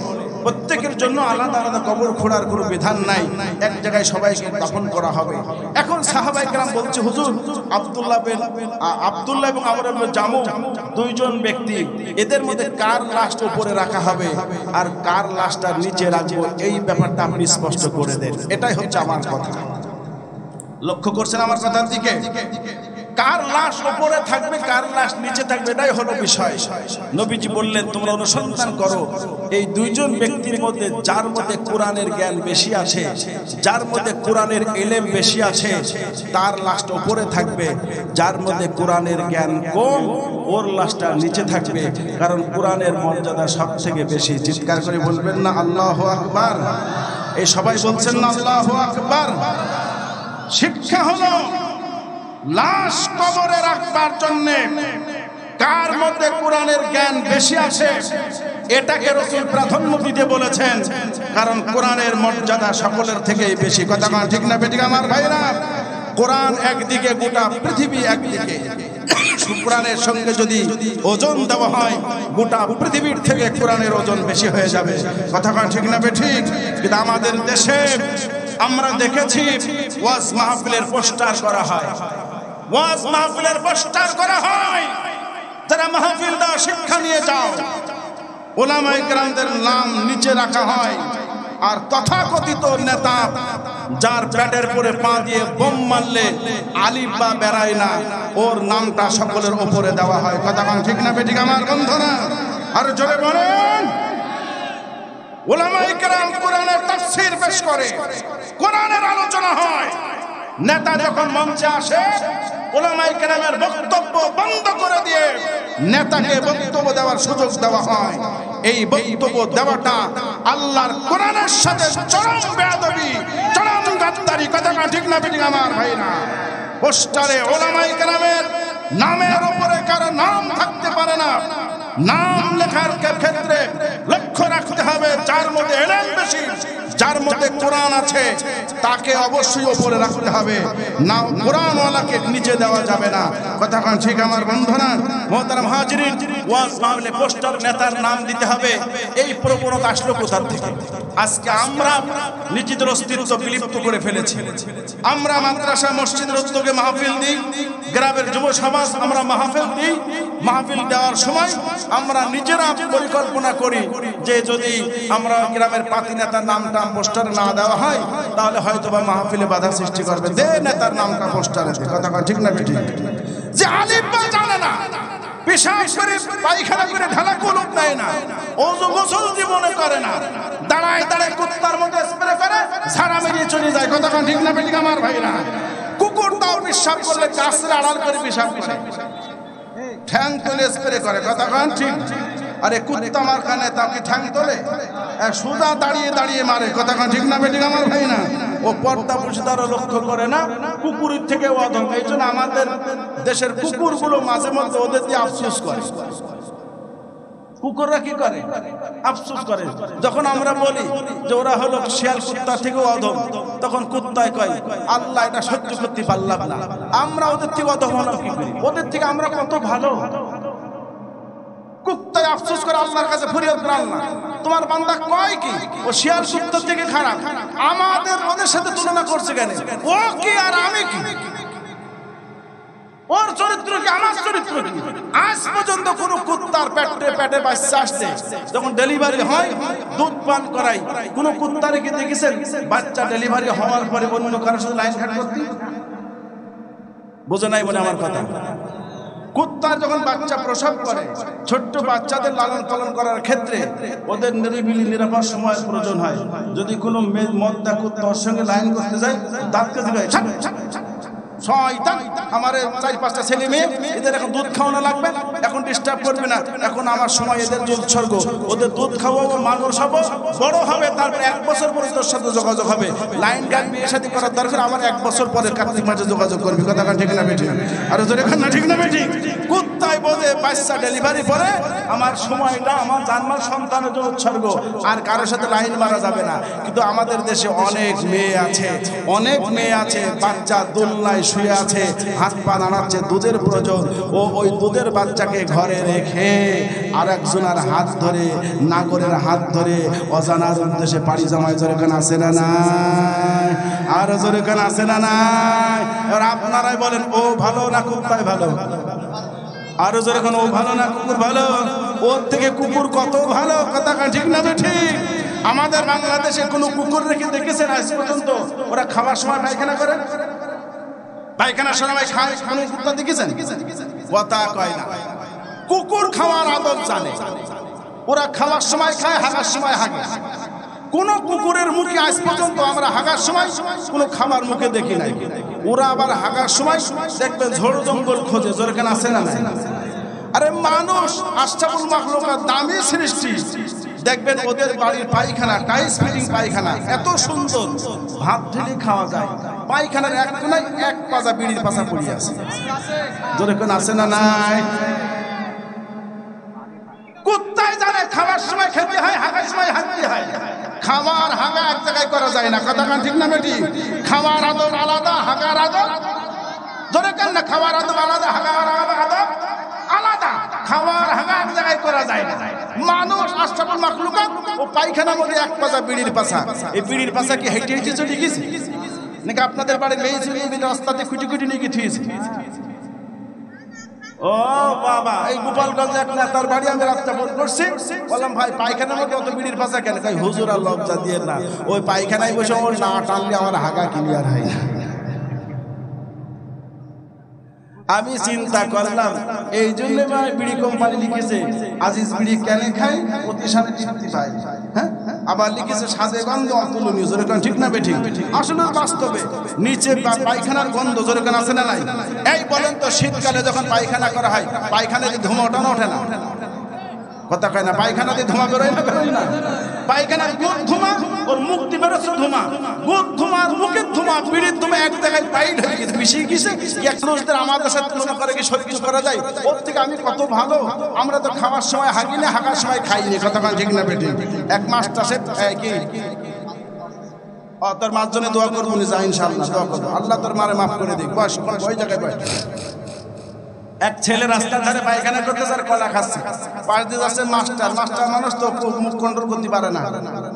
প্রত্যেকের জন্য আলাদা আলাদা কবর খোঁড়ার কোনো বিধান নাই, এক জায়গায় সবাইকে দাফন করা হবে। এখন সাহাবায়ে কেরাম বলছে, হুজুর, আব্দুল্লাহ এবং আমর ইবনে জামুহ দুইজন ব্যক্তি, এদের মধ্যে কার লাশটা উপরে রাখা হবে আর কার লাশটা নিচে রাখবো, এই ব্যাপারটা আপনি স্পষ্ট করে দেন। এটাই হচ্ছে আমার কথা। লক্ষ্য করছেন আমার কথার দিকে? কার লাশ উপরে থাকবে, কার লাশ নিচে থাকবে, এটাই হলো বিষয়। নবীজি বললেন, তোমরা অনুসন্ধান করো এই দুইজন ব্যক্তির মধ্যে, যার মধ্যে কোরআনের জ্ঞান বেশি আছে, যার মধ্যে কোরআনের ইলম বেশি আছে, তার লাশটা উপরে থাকবে। যার মধ্যে কোরআনের জ্ঞান কম, ওর লাশটা নিচে থাকবে, কারণ কোরআনের মর্যাদা সব থেকে বেশি। চিৎকার করে বলবেন না আল্লাহু আকবার? এই সবাই বলছেন না আল্লাহু আকবার। শিক্ষা হলো লাশ কবরে রাখবার জন্য কার মধ্যে কোরআনের জ্ঞান বেশি আছে এটাকে রাসূল প্রাধান্য দিতে বলেছেন, কারণ কোরআনের মর্যাদা সকলের থেকেই বেশি। কথা ঠিক না বেঠিক আমার ভাইরা? কোরআন একদিকে, গোটা পৃথিবী একদিকে। কোরআনের সঙ্গে যদি ওজন দেওয়া হয় গোটা পৃথিবীর থেকে কোরআনের ওজন বেশি হয়ে যাবে। কথা ঠিক না বেঠিক? কিন্তু আমাদের দেশে আমরা দেখেছি ওয়াজ মাহফিলের পোস্টার করা হয়, ওয়াজ মাহফিলের পোস্টার করা হয়, যারা মাহফিল দাও শিক্ষা নিয়ে যাও, উলামায়ে কেরামদের নাম নিচে রাখা হয়। আর তথাকথিত নেতা যার পেটের পরে পা দিয়ে বোম মারলে আলিফ বা বেরায় না, ওর নামটা সকলের উপরে দেওয়া হয়। কথা ঠিক না বেঠিক আমার বন্ধুরা? আর জোরে বলেন। উলামায়ে কেরাম কোরআনের তাফসীর পেশ করে, কোরআনের আলোচনা হয়। নেতা যখন মঞ্চে আসে উলামায়ে কেরামের বক্তব্য বন্ধ করে দিয়ে নেতাকে বক্তব্য দেওয়ার সুযোগ দেওয়া হয়। এই বক্তব্য দেওয়াটা আল্লাহর কোরআনের সাথে চরম বেয়াদবি, চরম গাদ্দারি। কথা ঠিক না বেঠিক আমার ভাইরা? পোস্টারে উলামায়ে কেরামের নামের উপরে কারো নাম থাকতে পারে না। নাম লেখার ক্ষেত্রে লক্ষ্য রাখতে হবে যার মধ্যে ইলম বেশি, যার মধ্যে কোরআন আছে তাকে অবশ্যই উপরে রাখতে হবে, না কোরআনওয়ালাকে নিচে দেওয়া যাবে না। কথা ঠিক আমার বন্ধুরা? মুহতারাম হাজিরিন, ওয়াজ মাহফিলে পোস্টার নেতার নাম দিতে হবে, এই প্রবণতা আসলো কোথা থেকে? আজকে আমরা নিজেদের অস্তিত্ব বিলুপ্ত করে ফেলেছি। আমরা মাদ্রাসা মসজিদের উদ্যোগে মাহফিল দিই, গ্রামের যুব সমাজ আমরা মাহফিল দিই। মাহফিল দেওয়ার সময় আমরা নিজেরা পরিকল্পনা করি যে যদি আমরা গ্রামের পাতি নেতার নামটা পোস্টারে না দেওয়া হয় তাহলে হয়তো বা মাহফিলে বাধা সৃষ্টি করবে, দে নেতার নামটা পোস্টারে দে। কথা ঠিক না বেঠিক? যে আলিফ বা জানে না, পেশাব করে পায়খানা করে ঢালা কলম দেয় না, ওযু গোসল জীবনে করে না, দাঁড়ায় দাঁড়ায় কুত্তার মতো স্প্রে করে ঝাড়া মেরিয়ে চলে যায়। কথা ঠিক না বেঠিক আমার ভাইরা? কুকুর তাও পেশাব করলে গাছের আড়াল করে পেশাব করে, ঠ্যাং তুলে স্প্রে করে। কথা ঠিক? আরে কুত্তা মার কানে তাকে ঠ্যাং তোলে, সোজা দাঁড়িয়ে দাঁড়িয়ে মারে। কথা ঠিক না বেঠিক আমার ভাই না? ও পর্দা পুরুষদারও লক্ষ্য করে না, কুকুরের থেকে অধম। এই জন্য আমাদের দেশের কুকুরগুলো মাঝে মধ্যে ওদের দিয়ে আফসোস করে। কুকুররা কি করে? আফসোস করে। যখন আমরা বলি যে ওরা হলো শিয়াল কুত্তা থেকেও অধম, তখন কুত্তায় কয় আল্লাহ এটা সহ্য করতে পারলাম না, আমরা ওদের থেকে অধম হলাম কি করি? ওদের থেকে আমরা কত ভালো। কুত্তায় আফসোস করে আল্লাহর কাছে ফরিয়াদ করে, আল্লাহ তোমার বান্দা কয় কি ও শিয়াল কুত্তার থেকে খারাপ, আমাদের ওদের সাথে তুলনা করছে কেন? ও কি আর আমি কি? ওর চরিত্র কি আমার চরিত্র কি? আজ পর্যন্ত কোন কুত্তার পেটে বাচ্চা আসছে যখন ডেলিভারি হয় দুধ পান করাই, কোন কুত্তারে কি দেখেছেন বাচ্চা ডেলিভারি হওয়ার পরে অন্য কারোর সাথে লাইন ঘাট করতে? বোঝে নাই মনে আমার কথা? কুত্তার যখন বাচ্চা প্রসব করে, ছোট্ট বাচ্চাদের লালন পালন করার ক্ষেত্রে ওদের নিরিবিলি নিরাপদ সময়ের প্রয়োজন হয়। যদি কোনো মদ্দা কুত্তার সঙ্গে লাইন করতে যায়, দাঁতকে দিবে শয়তান, আমার 4-5টা ছেলে মেয়ে, এদের এখন দুধ খাওয়ানো লাগবে, এখন ডিস্টার্ব করবে না, এখন আমার সময় এদের উৎসর্গ, ওদের দুধ খাওয়াবো, মানুষ হবো, বড় হবে, তারপরে 1 বছর পরে তোর সাথে যোগাযোগ হবে। লাইন গান বিয়ে শাদী করার দরকার, আমার 1 বছর পরে কার্তিক মাসে যোগাযোগ করবি। কথা ঠিক না বেঠিক? আর যদি না ঠিক না বেঠিক? কুত্তায় বোঝে বাচ্চা ডেলিভারি পরে আমার সময়টা আমার জানমাল সন্তানের জন্য উৎসর্গ, আর কারোর সাথে লাইন মারা যাবে না। কিন্তু আমাদের দেশে অনেক মেয়ে আছে, অনেক মেয়ে আছে বাচ্চা দোলনায় শুয়ে আছে, হাত পা নাড়াচ্ছে, দুধের প্রয়োজন, ও ওই দুধের বাচ্চাকে ঘরে রেখে আর একজনের হাত ধরে, নাগরের হাত ধরে অজানার উদ্দেশ্যে পাড়ি জমায়। জোরে কান আছে না নাই? আর জোরে কান আছে না নাই? এবার আপনারাই বলেন ও ভালো না কুত্তায় ভালো? আরো জোরে কান ও ভালো না কুকুর ভালো? ওর থেকে কুকুর কত ভালো। কথা ঠিক না ঠিক? আমাদের বাংলাদেশে কোনো কুকুর রেখে দেখেছেন আজ পর্যন্ত ওরা খাবার সময় পায়খানা করে? পায়খানার সময় খায় কোন কুত্তা দেখেছেন? কথা কয় না। কুকুর খাওয়ার আদব জানে, ওরা খাওয়ার সময় খায়, হাগার সময় হাগে। কোন কুকুরের মুখে আজ পর্যন্ত আমরা হাগার সময় কোন খাবার মুখে দেখি নাই। ওরা আবার হাগার সময় দেখবেন ঝোড় জঙ্গল খোঁজে। জোরে কেন আছে না নাই? আরে মানুষ আশরাফুল মাখলুকাত, দামি সৃষ্টি, দেখবেন ওদের বাড়ির পায়খানা টাইলস ফিটিং পায়খানা এত সুন্দর, ভাত ঢেলে খাওয়া যায়। পায়খানার এক কোনায় এক পাজা বিড়ির পাশা পড়ে আছে। জোরে কোন আছে না নাই? কুত্তায় জানে খাওয়ার সময় খেতে হয়, হাগার সময় হাঁটতে হয়। খাওয়ার হাগা এক জায়গায় করা যায় না, কথা কান ঠিক না বেটি? খাওয়ার আদব আলাদা, হাগার আদব জোরে কান না। খাওয়ার আদব আলাদা, হাগার আদব আলাদা। খাওয়ার হাগা এক জায়গায় করা যায় না। মানুষ আশরাফুল মাখলুকাত ও পায়খানার মধ্যে এক পাশা বিড়ির পাশা। এই বিড়ির পাশা কি হেঁটে হেঁটে চলে গেছে নাকি আপনাদের বাড়ির মেয়ে ছেলে রাস্তাতে খুঁটি খুঁটি নিয়ে গিয়েছে? ও বাবা, এই গোপালগঞ্জে এক নেতার বাড়ি আমি রাস্তা ফোন করছি, বললাম ভাই পায়খানার মধ্যে অত বিড়ির পাশা কেন? তাই হুজুর আর লজ্জা দিয়ে না, ওই পায়খানায় বসে ওর না টানলে আমার হাগা ক্লিয়ার হয় না। আমি চিন্তা করলাম এই জন্য বিড়ি কোম্পানি লিখেছে আজিজ বিড়ি কেন খাই অতি সাথে শান্তি পাই। হ্যাঁ, আবার লিখেছে সাজে গন্ধ অতুলনীয়। জোরে কান ঠিক না বেঠিক? আসলে বাস্তবে নিচে পায়খানার গন্ধ জোরে কান আছে না নাই? এই বলেন তো, শীতকালে যখন পায়খানা করা হয় পায়খানাতে ধোঁয়া ওঠে না ওঠে না? কথা কয় না? পায়খানাতে ধোঁয়া বেরোয় না বেরোয় না? পায়খানার গুড় ধোঁয়া ওর মুক্তি বেরোচ্ছে ধোঁয়া, গুড় ধোঁয়া মুখের ধোঁয়া বিড়ির ধোঁয়া এক জায়গায় পাইড হয়ে গেছে, মিশিয়ে গেছে। মানুষদের আমাদের সাথে তুলনা করে কি সত্যি করা যায়? ওর থেকে আমি কত ভালো। আমরা তো খাওয়ার সময় হাগি না, হাগার সময় খাইনি। কথা কয় ঠিক না বেটি? এক মাস চাষে কি তোর মার জন্য দোয়া করবো না? যা ইনশাআল্লাহ দোয়া করবো, আল্লাহ তোর মারে মাফ করে দিক। বস ওই জায়গায় বস। এক ছেলে রাস্তার ধারে পায়খানা করতেছে আর কলা খাচ্ছে, পাশ দিয়ে যাচ্ছে মাস্টার। মাস্টার মানুষ তো মুখ কন্ট্রোল করতে পারে না।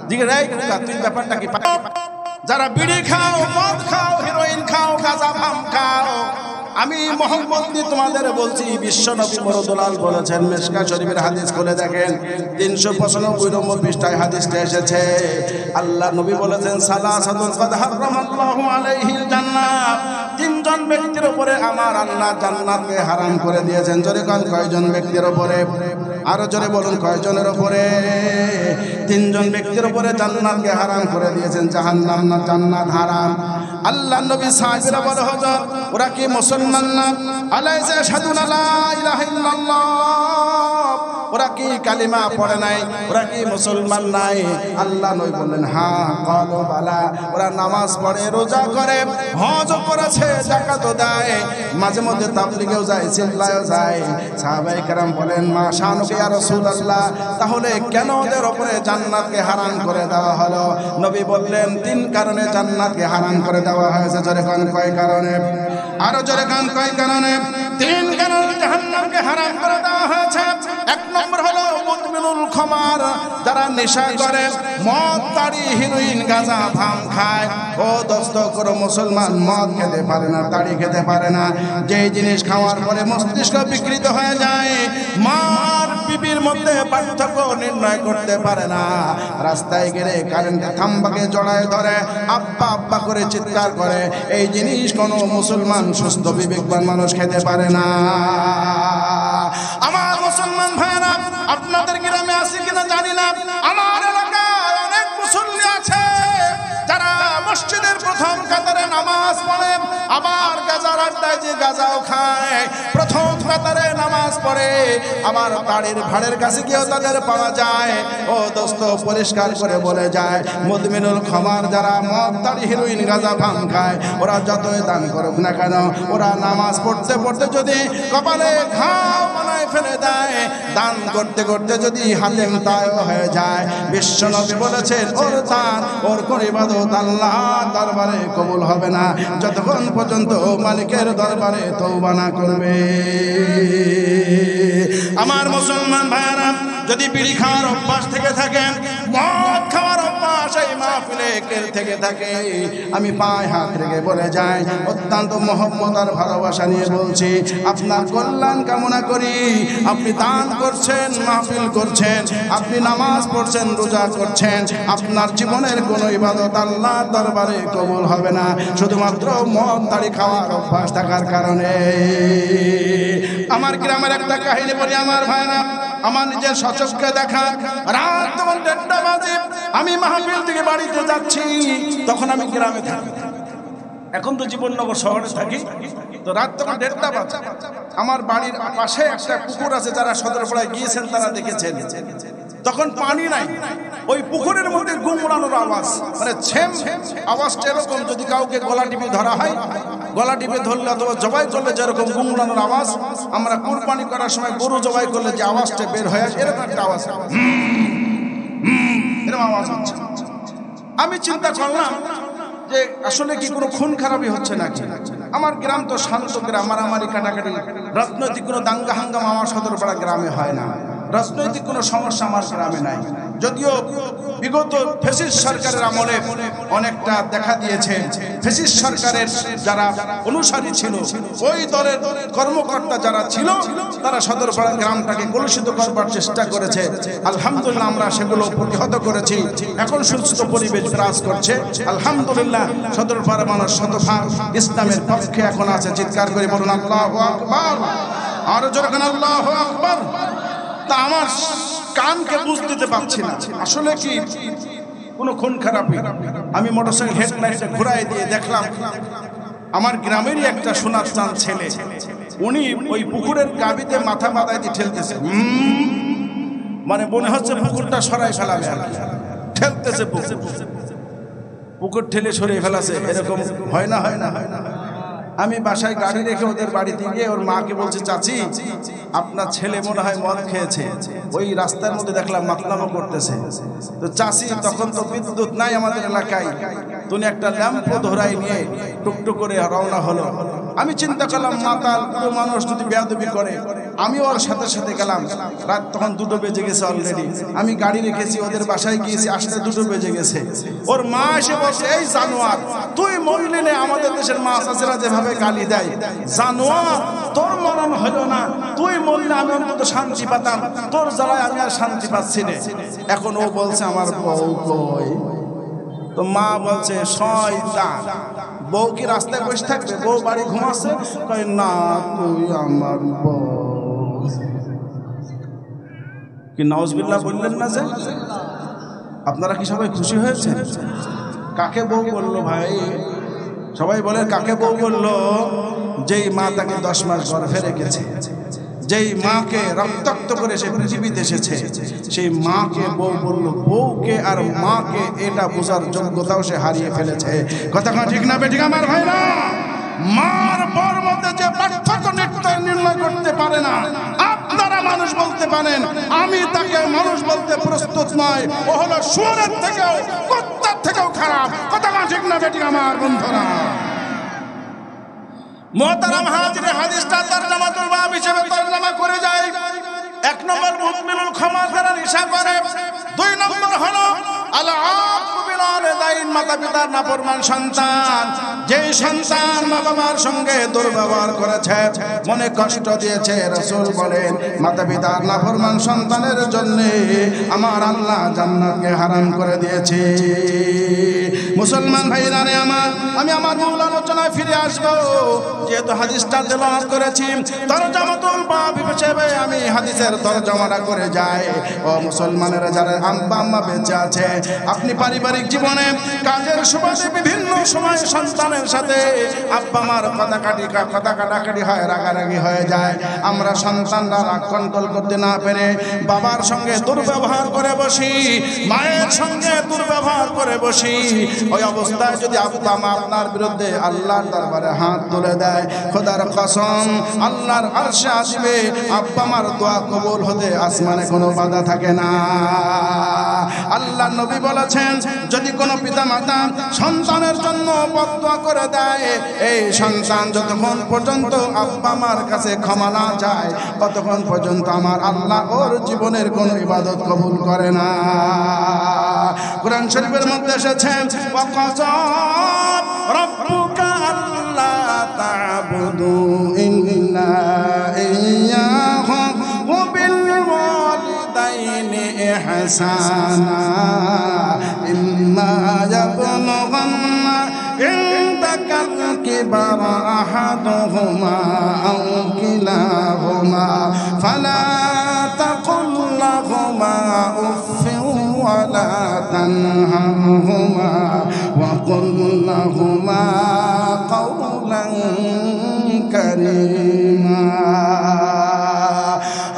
দিকে রে তুই ব্যাপারটা কি? যারা বিড়ি খাও, মদ খাও, হেরোইন খাও, গাঁজা ভাম খাও, আমি মোহাম্মদ দিয়ে তোমাদের বলছি, বিশ্ব নবী মরদুলাল বলেছেন, মিশকাত শরীফের হাদিস খুলে দেখেন 395 নম্বর পৃষ্ঠায় হাদিসটা এসেছে। আল্লাহ নবী বলেছেন, সালাসাতুন কাদ হারামাল্লাহু আলাইহিল জান্নাহ, তিনজন ব্যক্তির উপরে আমার আল্লাহ জান্নাতকে হারাম করে দিয়েছেন। জোরে কান, কয়জন ব্যক্তির উপরে? আরো জোরে বলুন, কয়জনের উপরে? তিনজন ব্যক্তির উপরে জান্নাতকে হারাম করে দিয়েছেন। জাহান্নাম না জান্নাত হারাম। আল্লাহ নবী সাহাবীরা বলে, হুজুর ওরা কি মুসলমান না? আলাইসা আশহাদুনা লা ইলাহা ইল্লাল্লাহ, ওরা কি কালিমা পড়ে নাই? ওরা কি মুসলমান নাই? আল্লাহ নবী বললেন, হ্যাঁ। ক্বালু বালা, ওরা নামাজ পড়ে, রোজা করে, হজ করেছে, যাকাতও দেয়, মাঝে মধ্যে তাবলীগেও যায়, চিল্লায়ও যায়। সাহাবায়ে কেরাম বলেন, মা শানুকা ইয়া রাসূলুল্লাহ, তাহলে কেন ওদের উপরে জান্নাতকে হারাম করে দেওয়া হলো? নবী বললেন, 3 কারণে জান্নাতকে হারাম করে দেওয়া হয়েছে। জোরে কান, কয় কারণে? আরো জোরে কান, কয় কারণে? 3 কারণে জাহান্নামকে হারাম করে দেওয়া হয়েছে। 1 নম্বর হলো মুদমিনুল খামার, যারা নেশা করে, মদ, তাড়ি, হিরোইন, গাঁজা, ভাং খায়। ও দোস্ত, কোনো মুসলমান মদ খেতে পারে না, তাড়ি খেতে পারে না। যেই জিনিস খাওয়ার পরে মস্তিষ্ক বিকৃত হয়ে যায়, মার বিবির মধ্যে পার্থক্য নির্ণয় করতে পারে না, রাস্তায় গেলে কারেন্টের খাম্বাকে জড়ায় ধরে আব্বা আব্বা করে চিৎকার করে, এই জিনিস কোনো মুসলমান সুস্থ বিবেকবান মানুষ খেতে পারে না। আমার মুসলমান ভাইরা, আপনাদের গ্রামে আছে কিনা জানি না, আমার এলাকায় অনেক মুসল্লি আছে যারা মসজিদের প্রথম কাতারে নামাজ পড়ে, আবার গাজার আড্ডায় যে গাজাও খায়, প্রথম কাতারে নামাজ পড়ে, আবার তাড়ির ভাড়ের কাছে গিয়েও তাদের পাওয়া যায়। ও দোস্ত, পরিষ্কার করে বলে যায়, মুদমিনুল খামার যারা মদ, তাড়ি, হিরোইন, গাঁজা, ভাং খায়, ওরা যতই দান করুক না কেন, ওরা নামাজ পড়তে পড়তে যদি কপালে ঘাও বানায় ফেলে দেয়, দান করতে করতে যদি হাতেম তায় হয়ে যায়, বিশ্বনবী বলেছেন, ওর দান, ওর কোন ইবাদত আল্লাহর দরবারে কবুল হবে না যতক্ষণ পর্যন্ত মালিকের দরবারে তওবা না করবে। আমার মুসলমান ভাইরা, যদি বিড়ি খাওয়ার অভ্যাস থেকে থাকে, মদ খাওয়ার অভ্যাস এই মাহফিলে থেকে থাকে, আমি পায়ে হাত রেখে বলে যাই, অত্যন্ত মহব্বত আর ভালোবাসা নিয়ে বলছি, আপনার কল্যাণ কামনা করি। আপনি দান করছেন, মাহফিল করছেন, আপনি নামাজ পড়ছেন, রোজা করছেন, আপনার জীবনের কোনো ইবাদত আল্লাহর দরবারে কবুল হবে না শুধুমাত্র মদ, তাড়ি খাওয়ার অভ্যাস থাকার কারণে। আমার গ্রামের একটা কাহিনী বলি আমার ভাইরা, আমার নিজের সচক্ষে দেখা, রাত তখন 1:30 বাজে, আমি মাহফিল থেকে বাড়িতে যাচ্ছি, তখন আমি গ্রামে থাকি, এখন তো জীবননগর শহরে থাকি। তো রাত তখন 1:30 বাজে, আমার বাড়ির পাশে একটা পুকুর আছে, যারা সদরপাড়ায় গিয়েছেন তারা দেখেছেন। তখন পানি নাই, ওই পুকুরের মধ্যে গুমড়ানোর আওয়াজ, মানে ছেম আওয়াজটা এরকম। যদি কাউকে গলা টিপে ধরা হয়, গলা টিপে ধরলে অথবা জবাই করলে যেরকম গুমড়ানোর আওয়াজ, আমরা কুরবানি করার সময় গরু জবাই করলে যে আওয়াজটা বের হয়ে আসে, এরকম একটা আওয়াজ, এরকম আওয়াজ হচ্ছে। আমি চিন্তা করলাম যে আসলে কি কোনো খুন খারাপই হচ্ছে নাকি। আমার গ্রাম তো শান্ত গ্রাম, মারামারি কাটাকাটি, রাজনৈতিক কোনো দাঙ্গা হাঙ্গামা আমার সদরপাড়া গ্রামে হয় না, রাজনৈতিক কোনো সমস্যা আমার গ্রামে নাই। যদিও বিগত ফ্যাসিস্ট সরকারের আমলে অনেকটা দেখা দিয়েছে, ফ্যাসিস্ট সরকারের যারা অনুসারী ছিল, ওই দলের কর্মকর্তা যারা ছিল, তারা সদরপাড়া গ্রামটাকে কলুষিত করবার চেষ্টা করেছে। আলহামদুলিল্লাহ আমরা সেগুলো প্রতিহত করেছি, এখন সুস্থ পরিবেশ বিরাজ করছে আলহামদুলিল্লাহ। সদরপাড়া মানুষ শতভাগ ইসলামের পক্ষে এখন আছে। চিৎকার করে বলুন আল্লাহু আকবার, আরো জোরে বলুন আল্লাহু আকবার। তা আমার কানকে বুঝ দিতে পারছি না আসলে কি কোনো খুন খারাপই। আমি মোটরসাইকেল হেডলাইটে ঘুরাই দিয়ে দেখলাম আমার গ্রামেরই একটা সোনার চাঁদ ছেলে, উনি ওই পুকুরের গাবিতে মাথা বাঁধাই দিয়ে ঠেলতেছে, মানে মনে হচ্ছে পুকুরটা সরাই ফেলাবে, ঠেলতেছে পুকুর ঠেলে সরিয়ে ফেলাছে। এরকম হয় না, হয় না, হয় না। আমি বাসায় গাড়ি রেখে ওদের বাড়িতে গিয়ে ওর মাকে বলছি, চাচি আপনার ছেলে মনে হয় মদ খেয়েছে, ওই রাস্তার মধ্যে দেখলাম মাতলামো করতেছে। তো চাচি তখন তো বিদ্যুৎ নাই আমাদের এলাকায়, তুমি একটা ল্যাম্প ধরাই নিয়ে টুকটুক করে রওনা হলো। আমি চিন্তা করলাম মাতাল পুরো মানুষ যদি বেয়াদবি করে, আমি ওর সাথে সাথে গেলাম। রাত তখন 2টো বেজে গেছে অলরেডি, আমি গাড়ি রেখেছি, ওদের বাসায় গিয়েছি, আসতে 2টো বেজে গেছে। ওর মা এসে বলছে, এই জানোয়ার তুই মরলি না, আমাদের দেশের মা চাচিরা যেভাবে গালি দেয়, জানোয়ার তোর মরণ হলো না, তুই মরলে আমি অন্তত শান্তি পেতাম, তোর জ্বালায় আমি আর শান্তি পাচ্ছি না। এখন ও বলছে আমার বউ কই, তো মা বলছে শয়তান, বউ কি রাস্তায় বসে থাকবে, বউ বাড়ি ঘুমাচ্ছে, কই না তুই আমার বউ। কি নাউজুবিল্লাহ বললেন না যে? আপনারা কি সবাই খুশি হয়েছে? কাকে বউ বললো ভাই? সবাই বলে কাকে বউ বললো? যেই মা তাকে 10 মাস গর্ভে রেখেছে, যেই মাকে রক্তাক্ত করে সে পৃথিবীতে এসেছে, সেই মাকে বউ বললো। বউকে আর মাকে এটা বোঝার যোগ্যতাও সে হারিয়ে ফেলেছে। কথা ঠিক না বেঠিক আমার ভাই না? মার বর মধ্যে যে পার্থক্য নির্ণয় করতে পারে না, আপনারা মানুষ বলতে পারেন, আমি তাকে মানুষ বলতে প্রস্তুত নয়। ও হলো শুয়োরের থেকেও, কুত্তার থেকেও খারাপ। কথা ঠিক না বেঠিক আমার বন্ধুরা? মুহতারাম হাজির, হাদিসটা তরজমাতুল বাব হিসেবে তরজমা করে যায়। 1 নম্বর মুমিনুল ক্ষমা করার ইশা করে, 2 নম্বর হলো আল আক্কু বিল ওয়ালিদাইন, মাতা পিতার নাফরমান সন্তান। যেই সন্তান মা বাবার সঙ্গে দুর্ব্যবহার করেছে, মনে কষ্ট দিয়েছে, রাসূল বলেন মাতা পিতার নাফরমান সন্তানের জন্য আমার আল্লাহ জান্নাতকে হারাম করে দিয়েছে। মুসলমান ভাইরা রে আমার, আমি আমার মূল আলোচনায় ফিরে আসবো। যেহেতু হাদিসটা তেলাওয়াত করেছি, তরজমাতুল বাব হিসেবে আমি হাদিসের তরজমাটা করে যাই। ও মুসলমানেরা যারা আব্বা আম্মা বেঁচে আছে, আপনি পারিবারিক জীবনে কাজের সুবাদে বিভিন্ন সময় সন্তানের সাথে আব্বা মার কথা কাটাকাটি হয়, রাগারাগি হয়ে যায়। আমরা সন্তানরা রাগ কন্ট্রোল করতে না পেরে বাবার সঙ্গে দুর্ব্যবহার করে বসি, মায়ের সঙ্গে দুর্ব্যবহার করে বসি। ওই অবস্থায় যদি আব্বা মা আপনার বিরুদ্ধে আল্লাহর দরবারে হাত তুলে দেয়, খোদার কসম আল্লাহর আরশে আসবে, আব্বা মার দোয়া কবুল হতে আসমানে কোনো বাধা থাকে না। আল্লাহর নবী বলেছেন, যদি কোনো পিতা মাতা সন্তানের জন্য বদদোয়া করে দেয়, এই সন্তান যতক্ষণ পর্যন্ত আব্বা মার কাছে ক্ষমা না যায়, ততক্ষণ পর্যন্ত আমার আল্লাহ ওর জীবনের কোনো ইবাদত কবুল করে না। কোরআন শরীফের মধ্যে এসেছে, ওয়াকাযা রাব্বুকা আল্লা তা'বুদু ইল্লা ইয়্যাহু ওয়া বিল ওয়ালিদাইনি ইহসানা ইম্মা ইয়াবলুগান্না ইনদাকাল কিবারা আহাদুহুমা আও কিলাহুমা ফালা তাকুল লাহুমা উফফিন ওয়ালা তানহারহুমা ওয়া কুল লাহুমা কাওলান কারীমা।